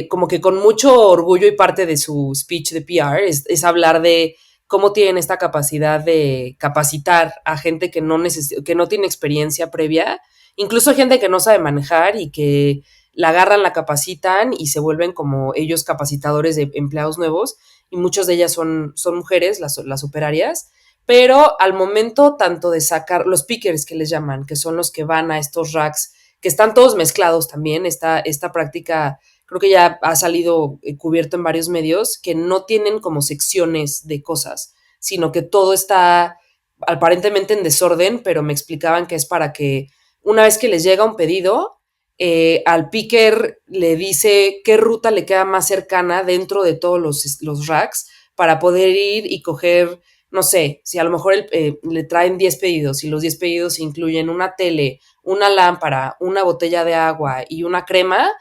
como que con mucho orgullo y parte de su speech de PR, es hablar de cómo tienen esta capacidad de capacitar a gente que no tiene experiencia previa, incluso gente que no sabe manejar y que la agarran, la capacitan y se vuelven como ellos capacitadores de empleados nuevos, y muchas de ellas son mujeres, las operarias, pero al momento tanto de sacar los pickers que les llaman, que son los que van a estos racks, que están todos mezclados también, esta práctica creo que ya ha salido cubierto en varios medios, que no tienen como secciones de cosas, sino que todo está aparentemente en desorden, pero me explicaban que es para que una vez que les llega un pedido, al picker le dice qué ruta le queda más cercana dentro de todos los racks para poder ir y coger, no sé, si a lo mejor le traen 10 pedidos y los 10 pedidos incluyen una tele, una lámpara, una botella de agua y una crema,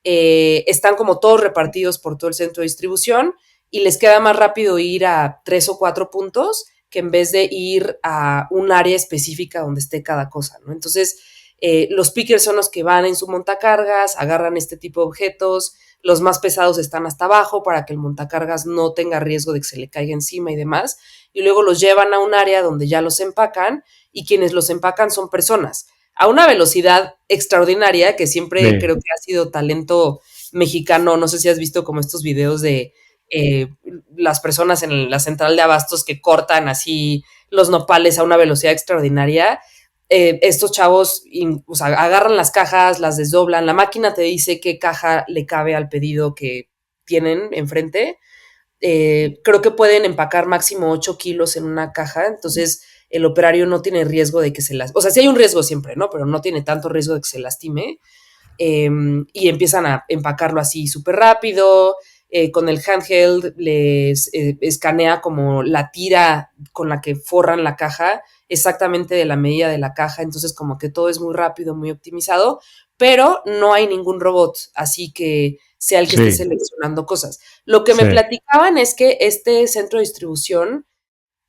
están como todos repartidos por todo el centro de distribución y les queda más rápido ir a 3 o 4 puntos que en vez de ir a un área específica donde esté cada cosa, ¿no? Entonces, los pickers son los que van en su montacargas, agarran este tipo de objetos, los más pesados están hasta abajo para que el montacargas no tenga riesgo de que se le caiga encima y demás, y luego los llevan a un área donde ya los empacan, y quienes los empacan son personas a una velocidad extraordinaria que siempre
sí.
creo que ha sido talento mexicano. No sé si has visto como estos videos de las personas en la central de abastos que cortan así los nopales a una velocidad extraordinaria. Estos chavos, o sea, agarran las cajas, las desdoblan, la máquina te dice qué caja le cabe al pedido que tienen enfrente. Creo que pueden empacar máximo 8 kilos en una caja, entonces el operario no tiene riesgo de que o sea, sí hay un riesgo siempre, ¿no? Pero no tiene tanto riesgo de que se lastime. Y empiezan a empacarlo así súper rápido. Con el handheld les escanea como la tira con la que forran la caja, exactamente de la medida de la caja, entonces como que todo es muy rápido, muy optimizado, pero no hay ningún robot, así que sea el que esté
Sí,
seleccionando cosas. Lo que me
sí.
platicaban es que este centro de distribución,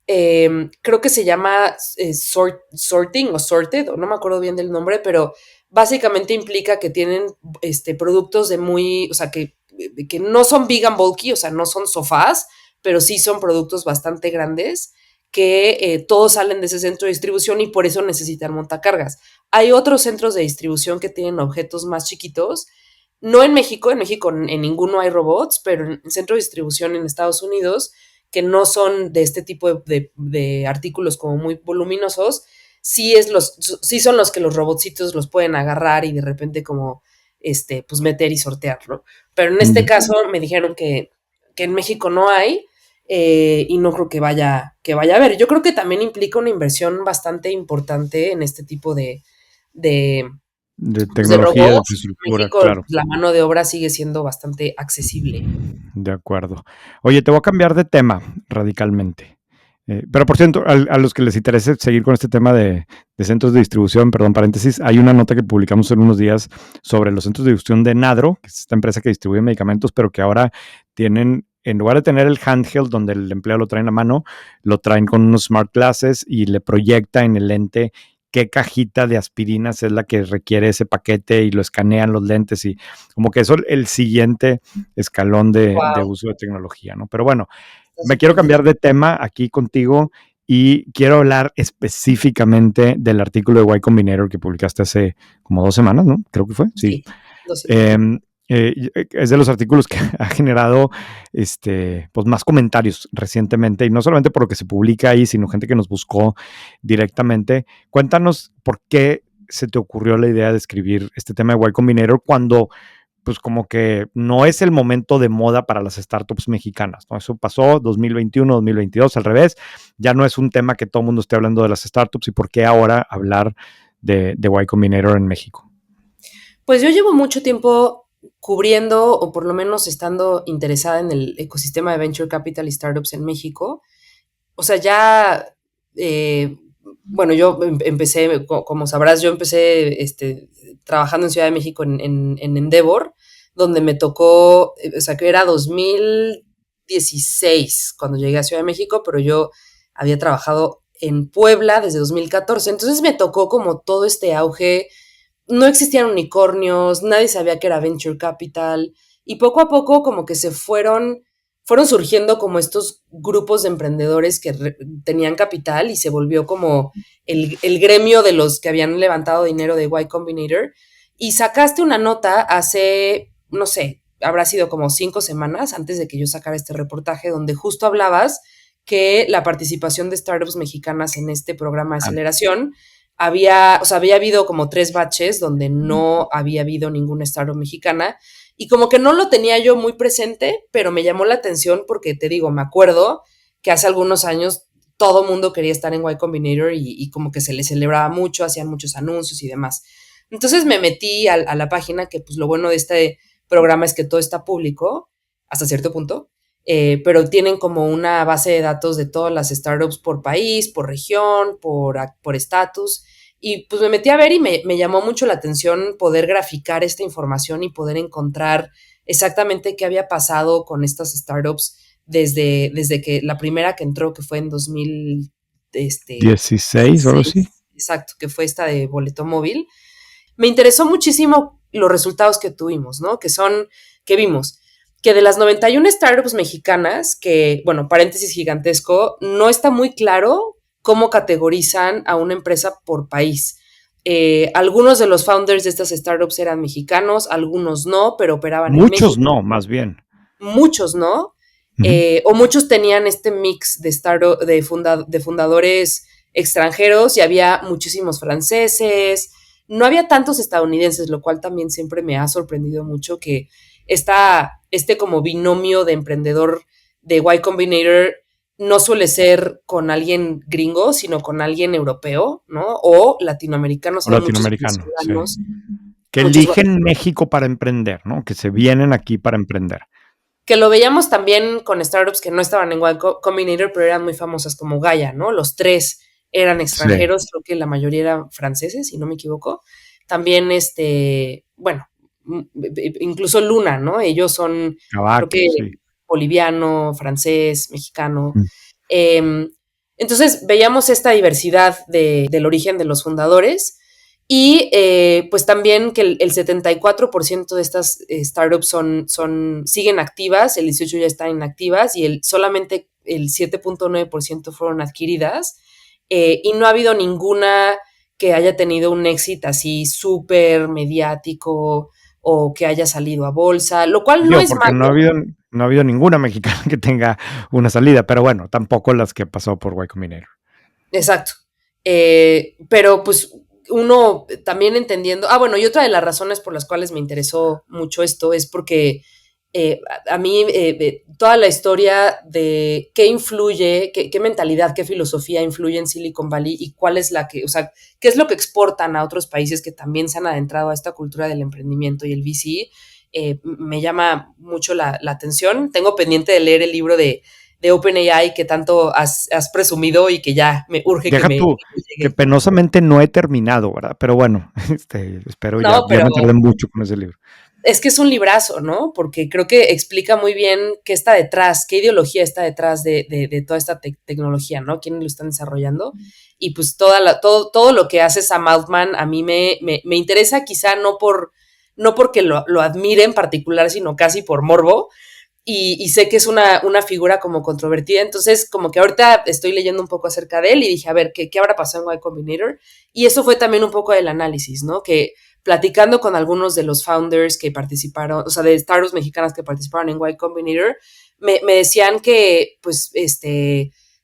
creo que se llama sorting o sorted, o no me acuerdo bien del nombre, pero básicamente implica que tienen productos de muy, o sea, que no son big and bulky, o sea, no son sofás, pero sí son productos bastante grandes que todos salen de ese centro de distribución y por eso necesitan montacargas. Hay otros centros de distribución que tienen objetos más chiquitos. No en México en ninguno hay robots, pero en centro de distribución en Estados Unidos, que no son de este tipo de artículos como muy voluminosos, sí son los que los robotcitos los pueden agarrar y de repente como pues meter y sortear, ¿no? Pero en este caso me dijeron que en México no hay, y no creo que vaya a haber. Yo creo que también implica una inversión bastante importante en este tipo de
tecnología, de
robots. En
infraestructura,
México
claro.
la mano de obra sigue siendo bastante accesible.
De acuerdo. Oye, te voy a cambiar de tema radicalmente. Pero por cierto, a los que les interese seguir con este tema de centros de distribución, perdón, paréntesis, hay una nota que publicamos en unos días sobre los centros de distribución de Nadro, que es esta empresa que distribuye medicamentos, pero que ahora tienen, en lugar de tener el handheld donde el empleado lo trae en la mano, lo traen con unos smart glasses y le proyecta en el lente qué cajita de aspirinas es la que requiere ese paquete y lo escanean los lentes y como que eso es el siguiente escalón de uso de tecnología, ¿no? Pero bueno, me quiero cambiar de tema aquí contigo y quiero hablar específicamente del artículo de Y Combinator que publicaste hace como 2 semanas, ¿no? Creo que fue. Sí.
2 semanas.
Es de los artículos que ha generado pues más comentarios recientemente, y no solamente por lo que se publica ahí, sino gente que nos buscó directamente. Cuéntanos por qué se te ocurrió la idea de escribir este tema de Y Combinator cuando pues como que no es el momento de moda para las startups mexicanas, ¿no? Eso pasó 2021, 2022, al revés. Ya no es un tema que todo el mundo esté hablando de las startups, y por qué ahora hablar de Y Combinator en México.
Pues yo llevo mucho tiempo cubriendo, o por lo menos estando interesada en el ecosistema de Venture Capital y Startups en México. O sea, ya, bueno, yo empecé, como sabrás, yo empecé trabajando en Ciudad de México en Endeavor, donde me tocó, o sea, que era 2016 cuando llegué a Ciudad de México, pero yo había trabajado en Puebla desde 2014. Entonces me tocó como todo este auge. No existían unicornios, nadie sabía que era venture capital, y poco a poco como que se fueron surgiendo como estos grupos de emprendedores que tenían capital, y se volvió como el gremio de los que habían levantado dinero de Y Combinator. Y sacaste una nota hace, no sé, habrá sido como 5 semanas antes de que yo sacara este reportaje, donde justo hablabas que la participación de startups mexicanas en este programa de aceleración había habido como 3 batches donde no había habido ninguna startup mexicana, y como que no lo tenía yo muy presente, pero me llamó la atención porque, te digo, me acuerdo que hace algunos años todo mundo quería estar en Y Combinator, y como que se le celebraba mucho, hacían muchos anuncios y demás. Entonces me metí a la página, que pues lo bueno de este programa es que todo está público hasta cierto punto, pero tienen como una base de datos de todas las startups por país, por región, por estatus. Y pues me metí a ver, y me llamó mucho la atención poder graficar esta información y poder encontrar exactamente qué había pasado con estas startups desde que la primera que entró, que fue en
2016 o algo así.
Exacto, que fue esta de boleto móvil. Me interesó muchísimo los resultados que tuvimos, ¿no? Que vimos que de las 91 startups mexicanas, que, bueno, paréntesis gigantesco, no está muy claro cómo categorizan a una empresa por país. Algunos de los founders de estas startups eran mexicanos, algunos no, pero operaban en México.
Muchos no, más bien.
Muchos no, o muchos tenían este mix de fundadores extranjeros, y había muchísimos franceses. No había tantos estadounidenses, lo cual también siempre me ha sorprendido mucho, que este como binomio de emprendedor de Y Combinator no suele ser con alguien gringo, sino con alguien europeo, ¿no? O latinoamericanos.
O latinoamericanos, sí. Que eligen México para emprender, ¿no? Que se vienen aquí para emprender.
Que lo veíamos también con startups que no estaban en Y Combinator, pero eran muy famosas, como Gaia, ¿no? Los 3 eran extranjeros, sí. Creo que la mayoría eran franceses, si no me equivoco. También, bueno, incluso Luna, ¿no? Ellos son, creo que, sí, boliviano, francés, mexicano. Entonces veíamos esta diversidad del origen de los fundadores, y pues también que el 74% de estas startups siguen activas, el 18% ya están inactivas, y solamente el 7.9% fueron adquiridas, y no ha habido ninguna que haya tenido un éxito así súper mediático o que haya salido a bolsa, lo cual no
Digo,
es
porque
malo.
no ha habido ninguna mexicana que tenga una salida, pero bueno, tampoco las que pasó por Y Combinator.
Exacto. Pero pues uno también entendiendo, bueno, y otra de las razones por las cuales me interesó mucho esto es porque a mí toda la historia de qué influye, qué mentalidad, qué filosofía influye en Silicon Valley y cuál es la que, o sea, qué es lo que exportan a otros países que también se han adentrado a esta cultura del emprendimiento y el VC, me llama mucho la atención. Tengo pendiente de leer el libro de OpenAI que tanto has presumido y que ya me urge que
Deja
me
tú, que
llegue.
penosamente no he terminado, ¿verdad? Pero bueno, espero
No,
ya
pero
me tardé mucho con ese libro.
es que es un librazo, ¿no? Porque creo que explica muy bien qué está detrás, qué ideología está detrás de toda esta tecnología, ¿no? Quiénes lo están desarrollando. Y pues todo lo que hace Sam Altman a mí me interesa, quizá no porque lo admire en particular, sino casi por morbo. Y sé que es una figura como controvertida, entonces como que ahorita estoy leyendo un poco acerca de él y dije, a ver, ¿qué habrá pasado en Y Combinator? Y eso fue también un poco del análisis, ¿no? Que platicando con algunos de los founders que participaron, o sea, de startups mexicanas que participaron en Y Combinator, me decían que, pues,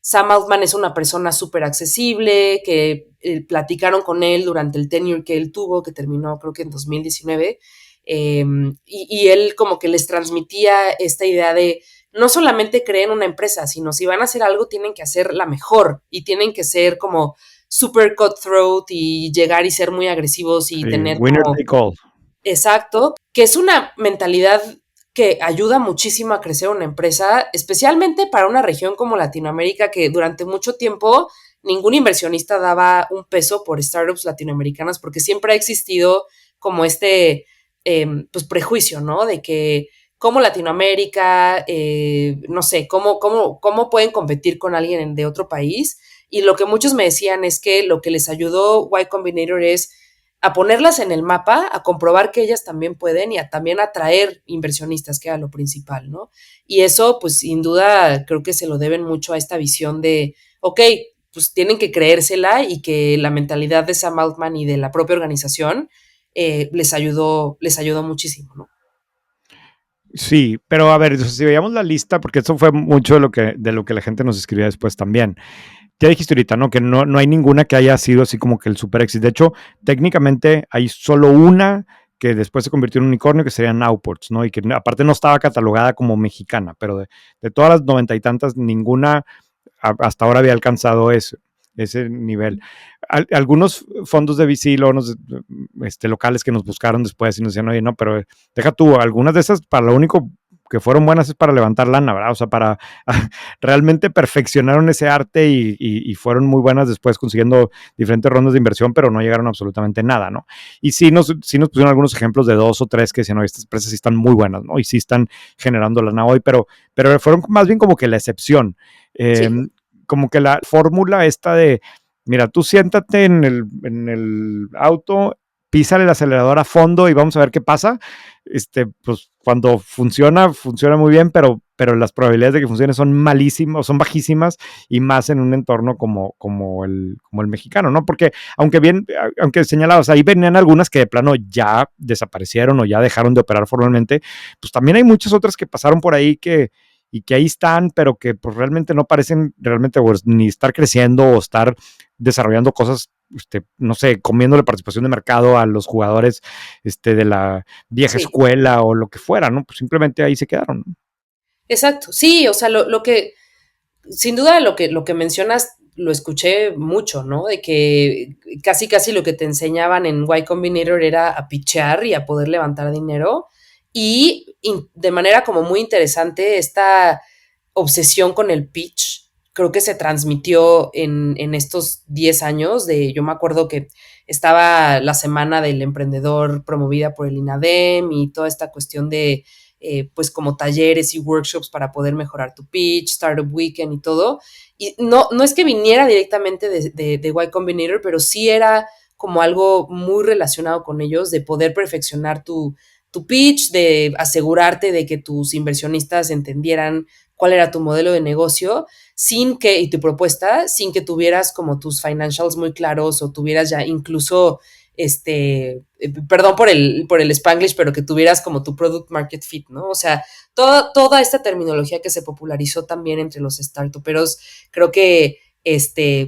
Sam Altman es una persona súper accesible, que platicaron con él durante el tenure que él tuvo, que terminó creo que en 2019, y él como que les transmitía esta idea de no solamente creen una empresa, sino si van a hacer algo tienen que hacer la mejor y tienen que ser como super cutthroat y llegar y ser muy agresivos y
Sí,
tener
winner
como
take all.
exacto, que es una mentalidad que ayuda muchísimo a crecer una empresa, especialmente para una región como Latinoamérica, que durante mucho tiempo ningún inversionista daba un peso por startups latinoamericanas, porque siempre ha existido como pues prejuicio, ¿no? De que como Latinoamérica, no sé, cómo pueden competir con alguien de otro país. Y lo que muchos me decían es que lo que les ayudó Y Combinator es a ponerlas en el mapa, a comprobar que ellas también pueden y también atraer inversionistas, que era lo principal, ¿no? Y eso, pues sin duda, creo que se lo deben mucho a esta visión de, ok, pues tienen que creérsela y que la mentalidad de Sam Altman y de la propia organización les ayudó muchísimo, ¿no?
Sí, pero a ver, si veíamos la lista, porque eso fue mucho de lo que la gente nos escribía después también. Ya dijiste ahorita, ¿no? Que no hay ninguna que haya sido así como que el super éxito. De hecho, técnicamente hay solo una que después se convirtió en un unicornio, que sería Nowports, ¿no? Y que aparte no estaba catalogada como mexicana, pero de todas las 90 y tantas, ninguna hasta ahora había alcanzado ese nivel. Algunos fondos de VC, locales que nos buscaron después y nos decían, oye, no, pero deja tú, algunas de esas para lo único que fueron buenas es para levantar lana, ¿verdad? O sea, realmente perfeccionaron ese arte y fueron muy buenas después consiguiendo diferentes rondas de inversión, pero no llegaron a absolutamente nada, ¿no? Y sí nos pusieron algunos ejemplos de 2 o 3 que decían, no, estas empresas sí están muy buenas, ¿no? Y sí están generando lana hoy, pero fueron más bien como que la excepción. Eh,
Sí,
Como que la fórmula esta de, mira, tú siéntate en el auto, písale el acelerador a fondo y vamos a ver qué pasa. Pues cuando funciona muy bien, pero las probabilidades de que funcione son malísimas, son bajísimas, y más en un entorno como el mexicano, ¿no? Porque aunque señalabas, ahí venían algunas que de plano ya desaparecieron o ya dejaron de operar formalmente, pues también hay muchas otras que pasaron por ahí y que ahí están, pero que pues realmente no parecen realmente pues, ni estar creciendo o estar desarrollando cosas, no sé, comiéndole participación de mercado a los jugadores de la vieja
sí.
escuela o lo que fuera, ¿no? Pues simplemente ahí se quedaron, ¿no?
Exacto. Sí, o sea, lo que, sin duda lo que mencionas lo escuché mucho, ¿no? De que casi lo que te enseñaban en Y Combinator era a pitchear y a poder levantar dinero. Y de manera como muy interesante, esta obsesión con el pitch creo que se transmitió en estos 10 años. Yo me acuerdo que estaba la semana del emprendedor promovida por el INADEM y toda esta cuestión de pues como talleres y workshops para poder mejorar tu pitch, Startup Weekend y todo. Y no es que viniera directamente de Y Combinator, pero sí era como algo muy relacionado con ellos, de poder perfeccionar tu pitch, de asegurarte de que tus inversionistas entendieran cuál era tu modelo de negocio, y tu propuesta, sin que tuvieras como tus financials muy claros o tuvieras ya incluso, perdón por el Spanglish, pero que tuvieras como tu product market fit, ¿no? O sea, toda esta terminología que se popularizó también entre los startuperos, creo que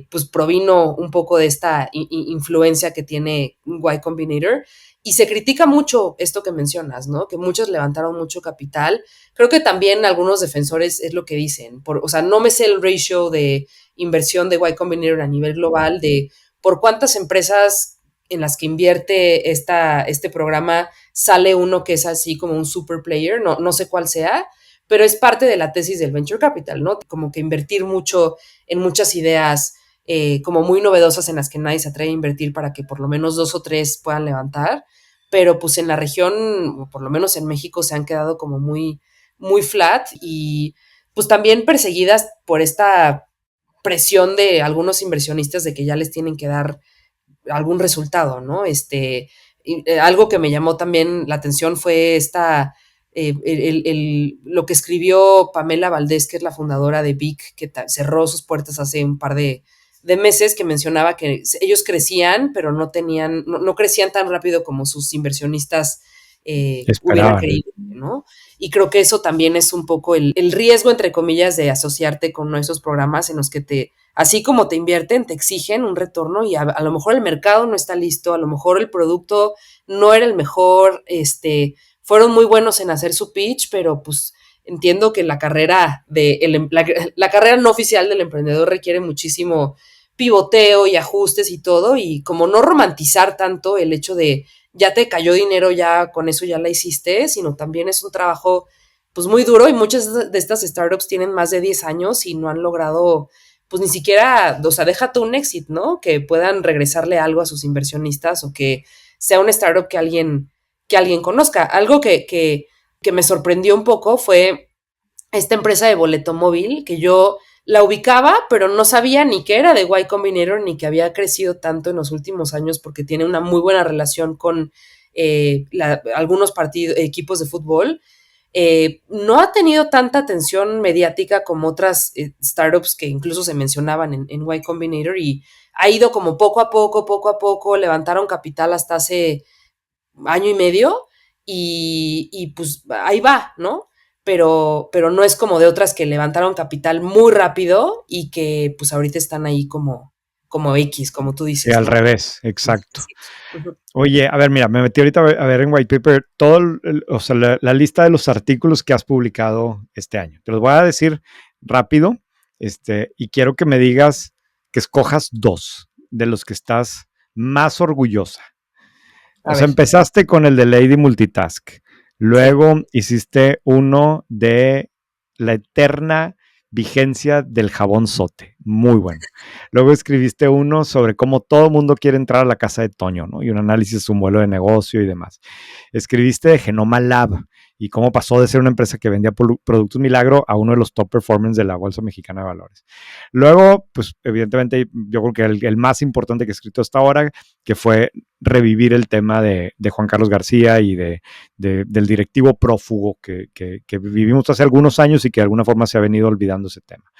pues provino un poco de esta influencia que tiene Y Combinator, y se critica mucho esto que mencionas, ¿no? Que muchos levantaron mucho capital. Creo que también algunos defensores es lo que dicen. O sea, no me sé el ratio de inversión de Y Combinator a nivel global, de por cuántas empresas en las que invierte este programa sale uno que es así como un super player, no sé cuál sea, pero es parte de la tesis del venture capital, ¿no? Como que invertir mucho en muchas ideas como muy novedosas en las que nadie se atreve a invertir para que por lo menos 2 o 3 puedan levantar, pero pues en la región, o por lo menos en México, se han quedado como muy, muy flat y pues también perseguidas por esta presión de algunos inversionistas de que ya les tienen que dar algún resultado, ¿no? Algo que me llamó también la atención fue lo que escribió Pamela Valdés, que es la fundadora de Vic, que cerró sus puertas hace un par de meses, que mencionaba que ellos crecían, pero no crecían tan rápido como sus inversionistas hubieran
Esperaban.
creído, ¿no? Y creo que eso también es un poco el riesgo, entre comillas, de asociarte con uno de esos programas en los que así como te invierten, te exigen un retorno y a lo mejor el mercado no está listo, a lo mejor el producto no era el mejor, fueron muy buenos en hacer su pitch, pero pues entiendo que la carrera la carrera no oficial del emprendedor requiere muchísimo pivoteo y ajustes y todo, y como no romantizar tanto el hecho de ya te cayó dinero, ya con eso ya la hiciste, sino también es un trabajo pues muy duro, y muchas de estas startups tienen más de 10 años y no han logrado pues ni siquiera, o sea, déjate un exit, ¿no? Que puedan regresarle algo a sus inversionistas o que sea una startup que alguien conozca. Algo que me sorprendió un poco fue esta empresa de boleto móvil, que yo la ubicaba, pero no sabía ni que era de Y Combinator ni que había crecido tanto en los últimos años, porque tiene una muy buena relación con algunos equipos de fútbol. No ha tenido tanta atención mediática como otras startups que incluso se mencionaban en Y Combinator, y ha ido como poco a poco, levantaron capital hasta hace año y medio y pues ahí va, ¿no? Pero no es como de otras que levantaron capital muy rápido y que pues ahorita están ahí como X, como tú
Sí,
dices,
al
¿no?
revés, exacto.
Uh-huh.
Oye, a ver, mira, me metí ahorita a ver en White Paper o sea, la lista de los artículos que has publicado este año. Te los voy a decir rápido, y quiero que me digas que escojas 2 de los que estás más orgullosa. O
A
sea,
ver,
empezaste con el de Lady Multitask,
sí.
luego hiciste uno de la eterna vigencia del jabón Sote, muy bueno. Luego escribiste uno sobre cómo todo el mundo quiere entrar a la casa de Toño, ¿no? Y un análisis de su modelo de negocio y demás. Escribiste de Genoma Lab y cómo pasó de ser una empresa que vendía productos milagro a uno de los top performers de la Bolsa Mexicana de Valores. Luego, pues evidentemente yo creo que el más importante que he escrito hasta ahora, que fue revivir el tema de Juan Carlos García y del directivo prófugo que vivimos hace algunos años y que de alguna forma se ha venido olvidando ese tema.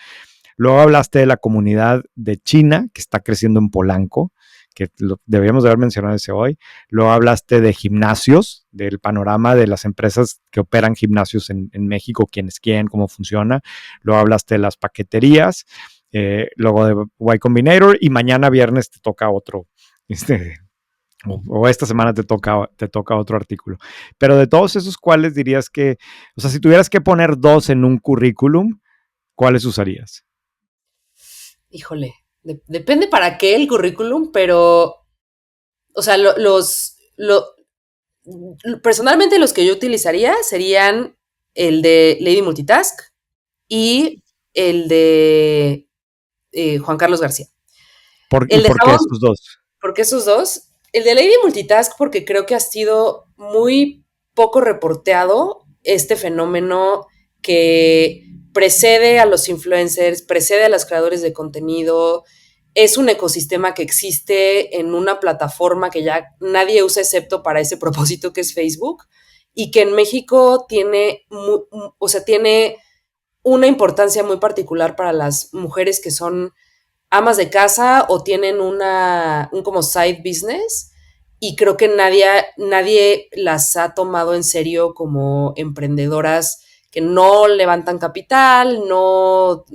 Luego hablaste de la comunidad de China, que está creciendo en Polanco, que deberíamos de haber mencionado ese hoy. Luego hablaste de gimnasios, del panorama de las empresas que operan gimnasios en México, quiénes quieren, cómo funciona. Luego hablaste de las paqueterías, luego de Y Combinator, y mañana viernes te toca otro, o esta semana te toca otro artículo. Pero de todos esos, ¿cuáles dirías que, o sea, si tuvieras que poner 2 en un currículum, ¿cuáles usarías?
Híjole, depende para qué el currículum, pero, o sea, personalmente los que yo utilizaría serían el de Lady Multitask y el de Juan Carlos García.
¿Y
El de
por qué
jabón,
estos 2?
porque esos dos. El de Lady Multitask, porque creo que ha sido muy poco reporteado este fenómeno que precede a los influencers, precede a los creadores de contenido. Es un ecosistema que existe en una plataforma que ya nadie usa excepto para ese propósito, que es Facebook, y que en México tiene, o sea, tiene una importancia muy particular para las mujeres que son amas de casa o tienen un como side business, y creo que nadie las ha tomado en serio como emprendedoras que no levantan capital, no,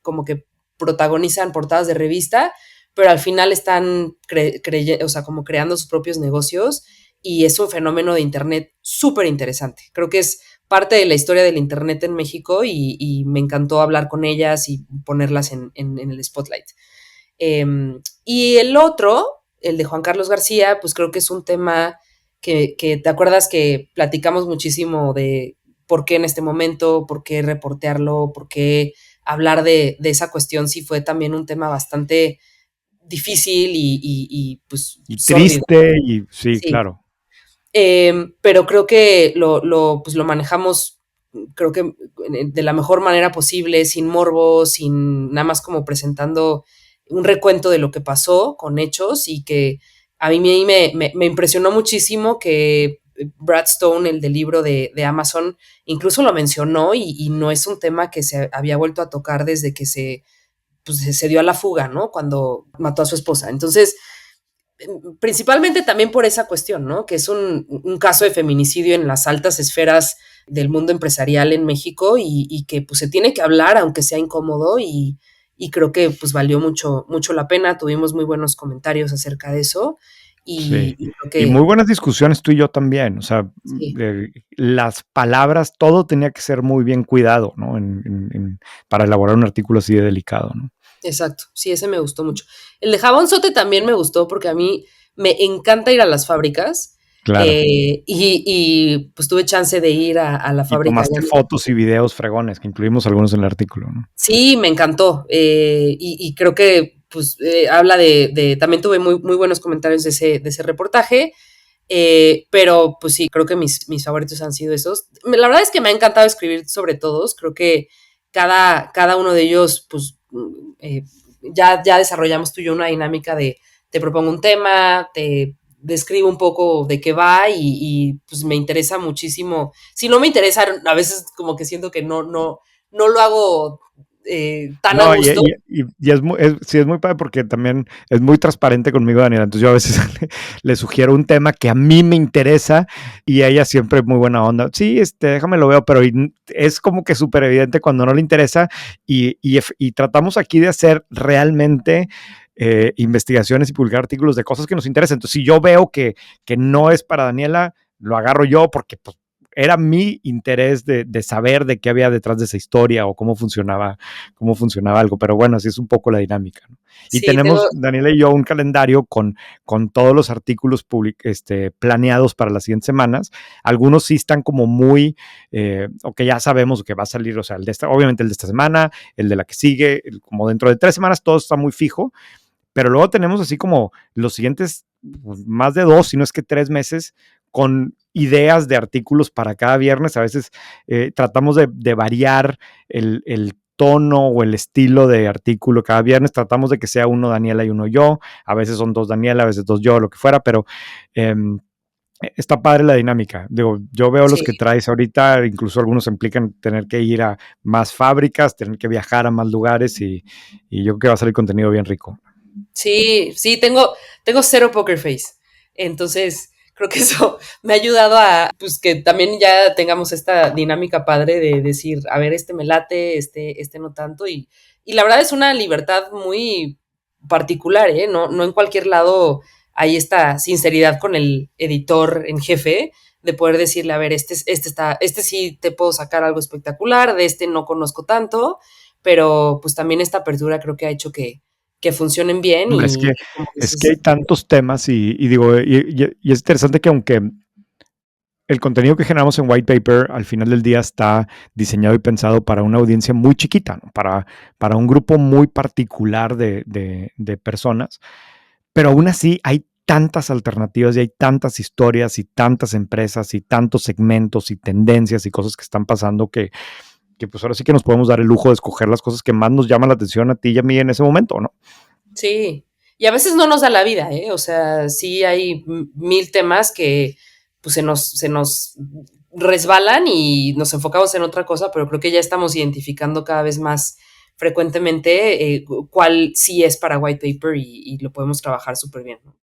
como que protagonizan portadas de revista, pero al final están o sea, como creando sus propios negocios, y es un fenómeno de internet súper interesante. Creo que es parte de la historia del internet en México, y me encantó hablar con ellas y ponerlas en el spotlight. Y el otro, el de Juan Carlos García, pues creo que es un tema que te acuerdas que platicamos muchísimo de por qué en este momento, por qué reportearlo, por qué hablar de esa cuestión. Sí fue también un tema bastante difícil y pues
Y
sórdido.
triste, y sí,
Sí.
claro.
Pero creo que pues lo manejamos, creo que de la mejor manera posible, sin morbo, sin nada más como presentando un recuento de lo que pasó con hechos, y que a mí me impresionó muchísimo que Brad Stone, el del libro de Amazon, incluso lo mencionó, y no es un tema que se había vuelto a tocar desde que pues, se dio a la fuga, ¿no? Cuando mató a su esposa. Entonces, principalmente también por esa cuestión, ¿no? Que es un caso de feminicidio en las altas esferas del mundo empresarial en México, y que pues se tiene que hablar aunque sea incómodo, y creo que pues valió mucho la pena. Tuvimos muy buenos comentarios acerca de eso,
Sí.
y creo
Y muy
que
buenas discusiones tú y yo también. O sea,
sí,
las palabras, todo tenía que ser muy bien cuidado, ¿no? Para elaborar un artículo así de delicado, ¿no?
exacto, sí, ese me gustó mucho. El de Jabón Sote también me gustó porque a mí me encanta ir a las fábricas,
Claro.
pues tuve chance de ir a la
Y
fábrica allá
tomaste
en.
fotos y videos fregones, que incluimos algunos en el artículo, ¿no?
Sí, me encantó. Y creo que pues habla también tuve muy buenos comentarios de ese reportaje. Pero pues sí, creo que mis favoritos han sido esos. La verdad es que me ha encantado escribir sobre todos. Creo que cada uno de ellos, pues ya desarrollamos tú y yo una dinámica de te propongo un tema, te describo un poco de qué va, y pues me interesa muchísimo. Si no me interesa, a veces como que siento que no lo hago tan a
No,
gusto.
y sí, es muy padre porque también es muy transparente conmigo, Daniela. Entonces yo a veces le sugiero un tema que a mí me interesa y ella siempre muy buena onda. Sí, déjame lo veo, pero es como que súper evidente cuando no le interesa, y tratamos aquí de hacer realmente investigaciones y publicar artículos de cosas que nos interesan. Entonces, si yo veo que no es para Daniela, lo agarro yo porque pues, era mi interés de saber de qué había detrás de esa historia o cómo funcionaba algo, pero bueno, así es un poco la dinámica, ¿no? Y
Sí,
tenemos, Daniela y yo, un calendario con todos los artículos planeados para las siguientes semanas. Algunos sí están como muy, o que ya sabemos que va a salir, o sea, obviamente el de esta semana, el de la que sigue, como dentro de 3 semanas, todo está muy fijo, pero luego tenemos así como los siguientes pues, más de 2, si no es que 3 meses, con ideas de artículos para cada viernes. A veces tratamos de variar el tono o el estilo de artículo cada viernes. Tratamos de que sea uno Daniela y uno yo. A veces son dos Daniela, a veces dos yo, lo que fuera, pero eh, está padre la dinámica. Digo, yo veo los
sí,
que traes ahorita, incluso algunos implican tener que ir a más fábricas, tener que viajar a más lugares, y yo creo que va a salir contenido bien rico.
sí, tengo cero poker face. Entonces, creo que eso me ha ayudado a, pues, que también ya tengamos esta dinámica padre de decir, a ver, este me late, este no tanto. Y la verdad es una libertad muy particular, ¿eh? No en cualquier lado hay esta sinceridad con el editor en jefe de poder decirle, a ver, este sí te puedo sacar algo espectacular, de este no conozco tanto, pero pues también esta apertura creo que ha hecho que funcionen bien,
Hombre,
y como
es que hay
dices,
tantos temas, y digo, y es interesante que aunque el contenido que generamos en White Paper al final del día está diseñado y pensado para una audiencia muy chiquita, ¿no? Para un grupo muy particular de personas, pero aún así hay tantas alternativas y hay tantas historias y tantas empresas y tantos segmentos y tendencias y cosas que están pasando que pues ahora sí que nos podemos dar el lujo de escoger las cosas que más nos llaman la atención a ti y a mí en ese momento, ¿no?
sí. Y a veces no nos da la vida, ¿eh? O sea, sí hay mil temas que pues se nos resbalan y nos enfocamos en otra cosa, pero creo que ya estamos identificando cada vez más frecuentemente cuál sí es para white paper y lo podemos trabajar súper bien, ¿no?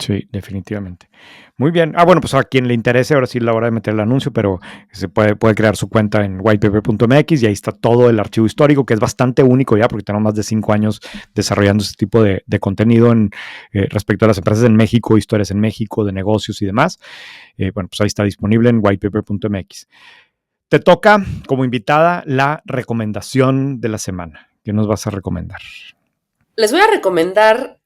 Sí, definitivamente. Muy bien. Bueno, pues a quien le interese, ahora sí es la hora de meter el anuncio, pero se puede crear su cuenta en whitepaper.mx y ahí está todo el archivo histórico, que es bastante único ya, porque tenemos más de 5 años desarrollando este tipo de contenido respecto a las empresas en México, historias en México, de negocios y demás. Bueno, pues ahí está disponible en whitepaper.mx. Te toca, como invitada, la recomendación de la semana. ¿Qué nos vas a recomendar?
Les voy a recomendar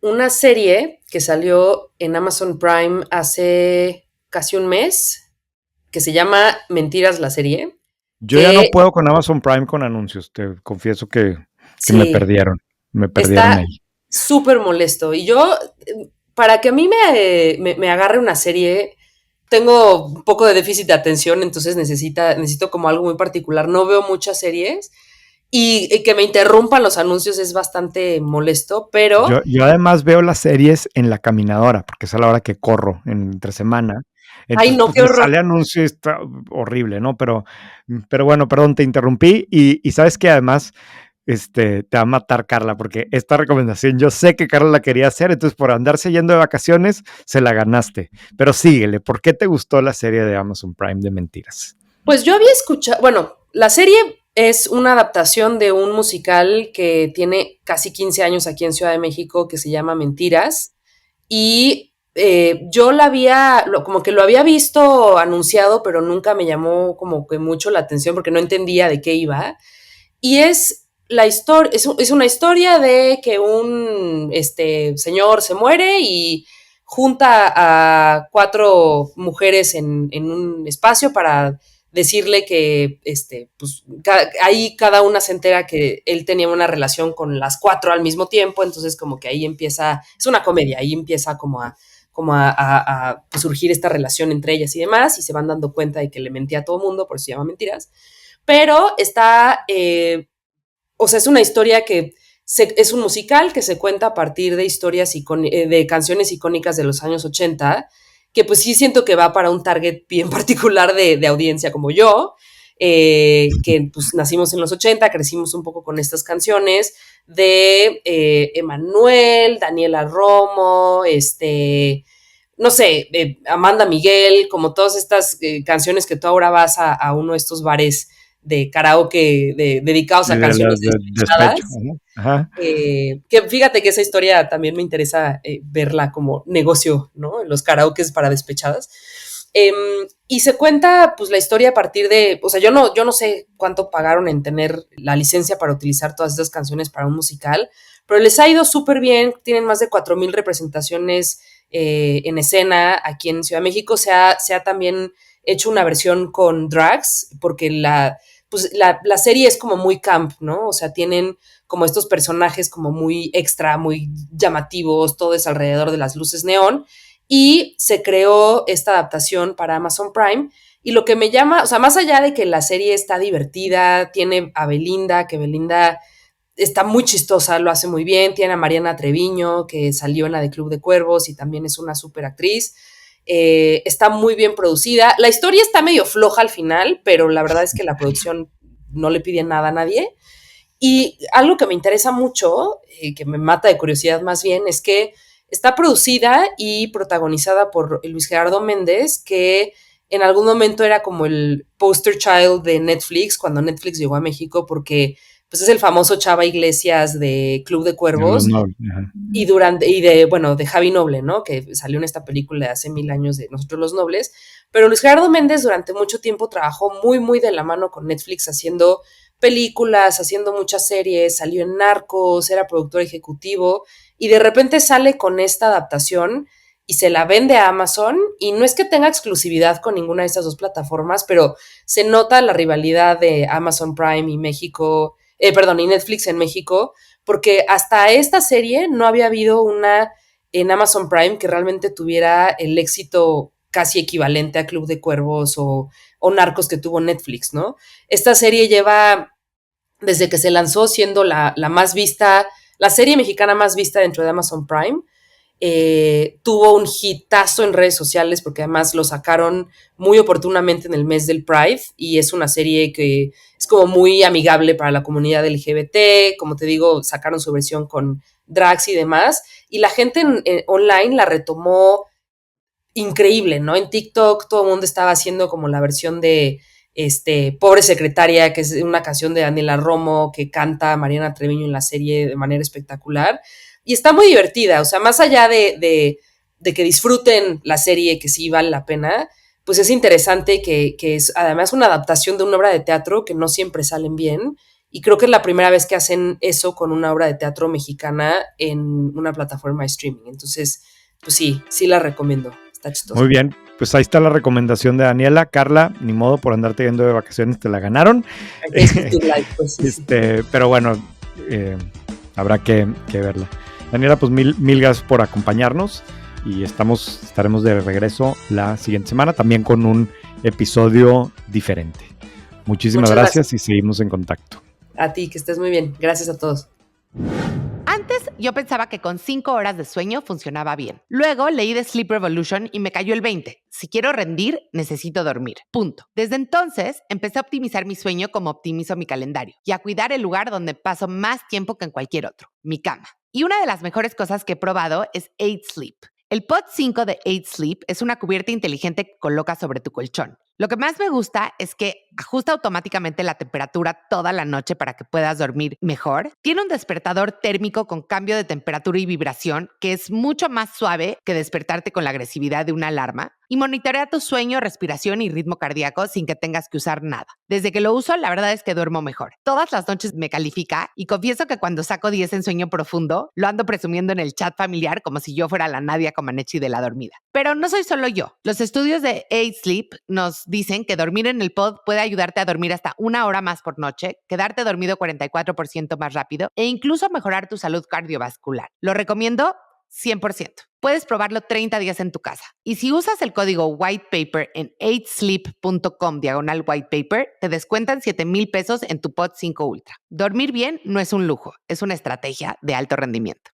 una serie que salió en Amazon Prime hace casi un mes, que se llama Mentiras la serie.
Yo ya no puedo con Amazon Prime con anuncios. Te confieso que me
Sí,
perdieron. Me perdieron
está
ahí.
súper molesto. Y yo, para que a mí me agarre una serie, tengo un poco de déficit de atención, entonces necesito como algo muy particular. No veo muchas series y que me interrumpan los anuncios es bastante molesto, pero...
Yo además veo las series en la caminadora, porque es a la hora que corro entre semana.
Ay,
Entonces,
no,
pues
qué
me
horror.
sale anuncio y está horrible, ¿no? Pero bueno, perdón, te interrumpí. Y sabes que además te va a matar Carla, porque esta recomendación yo sé que Carla la quería hacer, entonces por andarse yendo de vacaciones, se la ganaste. Pero síguele, ¿por qué te gustó la serie de Amazon Prime de mentiras?
Pues yo había escuchado, bueno, la serie es una adaptación de un musical que tiene casi 15 años aquí en Ciudad de México que se llama Mentiras y yo como que lo había visto anunciado, pero nunca me llamó como que mucho la atención porque no entendía de qué iba. Y es la historia, es una historia de que un señor se muere y junta a 4 mujeres en un espacio para decirle que pues, ahí cada una se entera que él tenía una relación con las 4 al mismo tiempo, entonces como que ahí empieza, es una comedia, ahí empieza como a pues, surgir esta relación entre ellas y demás, y se van dando cuenta de que le mentía a todo mundo, por eso se llama Mentiras. Pero o sea, es una historia que es un musical que se cuenta a partir de historias de canciones icónicas de los años 80, que pues sí siento que va para un target bien particular de audiencia como yo, que pues nacimos en los 80, crecimos un poco con estas canciones de Emanuel, Daniela Romo, no sé, Amanda Miguel, como todas estas canciones que tú ahora vas a uno de estos bares de karaoke dedicados
Y
a
de
canciones
despecho.
despechadas.
Ajá.
Que fíjate que esa historia también me interesa verla como negocio, ¿no? En los karaokes para despechadas. Y se cuenta pues la historia a partir de, o sea, yo no sé cuánto pagaron en tener la licencia para utilizar todas estas canciones para un musical, pero les ha ido súper bien, tienen más de 4,000 representaciones en escena aquí en Ciudad de México, se ha también hecho una versión con drags, porque la serie es como muy camp, ¿no? O sea, tienen como estos personajes como muy extra, muy llamativos, todo es alrededor de las luces neón, y se creó esta adaptación para Amazon Prime, y lo que me llama, o sea, más allá de que la serie está divertida, tiene a Belinda, que Belinda está muy chistosa, lo hace muy bien, tiene a Mariana Treviño, que salió en la de Club de Cuervos y también es una súper actriz, está muy bien producida, la historia está medio floja al final, pero la verdad es que la producción no le pide nada a nadie, y algo que me interesa mucho, que me mata de curiosidad más bien, es que está producida y protagonizada por Luis Gerardo Méndez, que en algún momento era como el poster child de Netflix, cuando Netflix llegó a México, porque pues es el famoso Chava Iglesias de Club de
De los
Cuervos
nobles. Ajá.
de Javi Noble, ¿no? Que salió en esta película de hace 1000 años de Nosotros los Nobles. Pero Luis Gerardo Méndez durante mucho tiempo trabajó muy, muy de la mano con Netflix haciendo películas, haciendo muchas series, salió en Narcos, era productor ejecutivo y de repente sale con esta adaptación y se la vende a Amazon y no es que tenga exclusividad con ninguna de estas dos plataformas, pero se nota la rivalidad de Amazon Prime y México, y Netflix en México, porque hasta esta serie no había habido una en Amazon Prime que realmente tuviera el éxito casi equivalente a Club de Cuervos o Narcos que tuvo Netflix, ¿no? Esta serie lleva, desde que se lanzó, siendo la más vista, la serie mexicana más vista dentro de Amazon Prime. tuvo un hitazo en redes sociales porque además lo sacaron muy oportunamente en el mes del Pride y es una serie que es como muy amigable para la comunidad LGBT, como te digo, sacaron su versión con drags y demás, y la gente online la retomó increíble, ¿no? En TikTok todo el mundo estaba haciendo como la versión de Pobre Secretaria, que es una canción de Daniela Romo que canta Mariana Treviño en la serie de manera espectacular. Y está muy divertida, o sea, más allá de que disfruten la serie, que sí vale la pena, pues es interesante que es además una adaptación de una obra de teatro que no siempre salen bien. Y creo que es la primera vez que hacen eso con una obra de teatro mexicana en una plataforma de streaming. Entonces, pues sí la recomiendo. Está chistoso.
Muy bien, pues ahí está la recomendación de Daniela. Carla, ni modo, por andarte yendo de vacaciones te la ganaron.
Pues, sí.
Pero bueno, habrá que verla. Daniela, pues mil gracias por acompañarnos y estaremos de regreso la siguiente semana también con un episodio diferente. Muchísimas gracias y seguimos en contacto.
A ti, que estés muy bien. Gracias a todos.
Antes yo pensaba que con 5 horas de sueño funcionaba bien. Luego leí de Sleep Revolution y me cayó el 20. Si quiero rendir, necesito dormir. Punto. Desde entonces empecé a optimizar mi sueño como optimizo mi calendario y a cuidar el lugar donde paso más tiempo que en cualquier otro, mi cama. Y una de las mejores cosas que he probado es 8 Sleep. El Pod 5 de 8 Sleep es una cubierta inteligente que colocas sobre tu colchón. Lo que más me gusta es que ajusta automáticamente la temperatura toda la noche para que puedas dormir mejor. Tiene un despertador térmico con cambio de temperatura y vibración que es mucho más suave que despertarte con la agresividad de una alarma. Y monitorea tu sueño, respiración y ritmo cardíaco sin que tengas que usar nada. Desde que lo uso, la verdad es que duermo mejor. Todas las noches me califica y confieso que cuando saco 10 en sueño profundo, lo ando presumiendo en el chat familiar como si yo fuera la Nadia Comaneci de la dormida. Pero no soy solo yo. Los estudios de 8 Sleep nos dicen que dormir en el pod puede ayudarte a dormir hasta 1 hora más por noche, quedarte dormido 44% más rápido e incluso mejorar tu salud cardiovascular. Lo recomiendo 100%. Puedes probarlo 30 días en tu casa. Y si usas el código whitepaper en 8sleep.com/whitepaper, te descuentan 7,000 pesos en tu Pod 5 Ultra. Dormir bien no es un lujo, es una estrategia de alto rendimiento.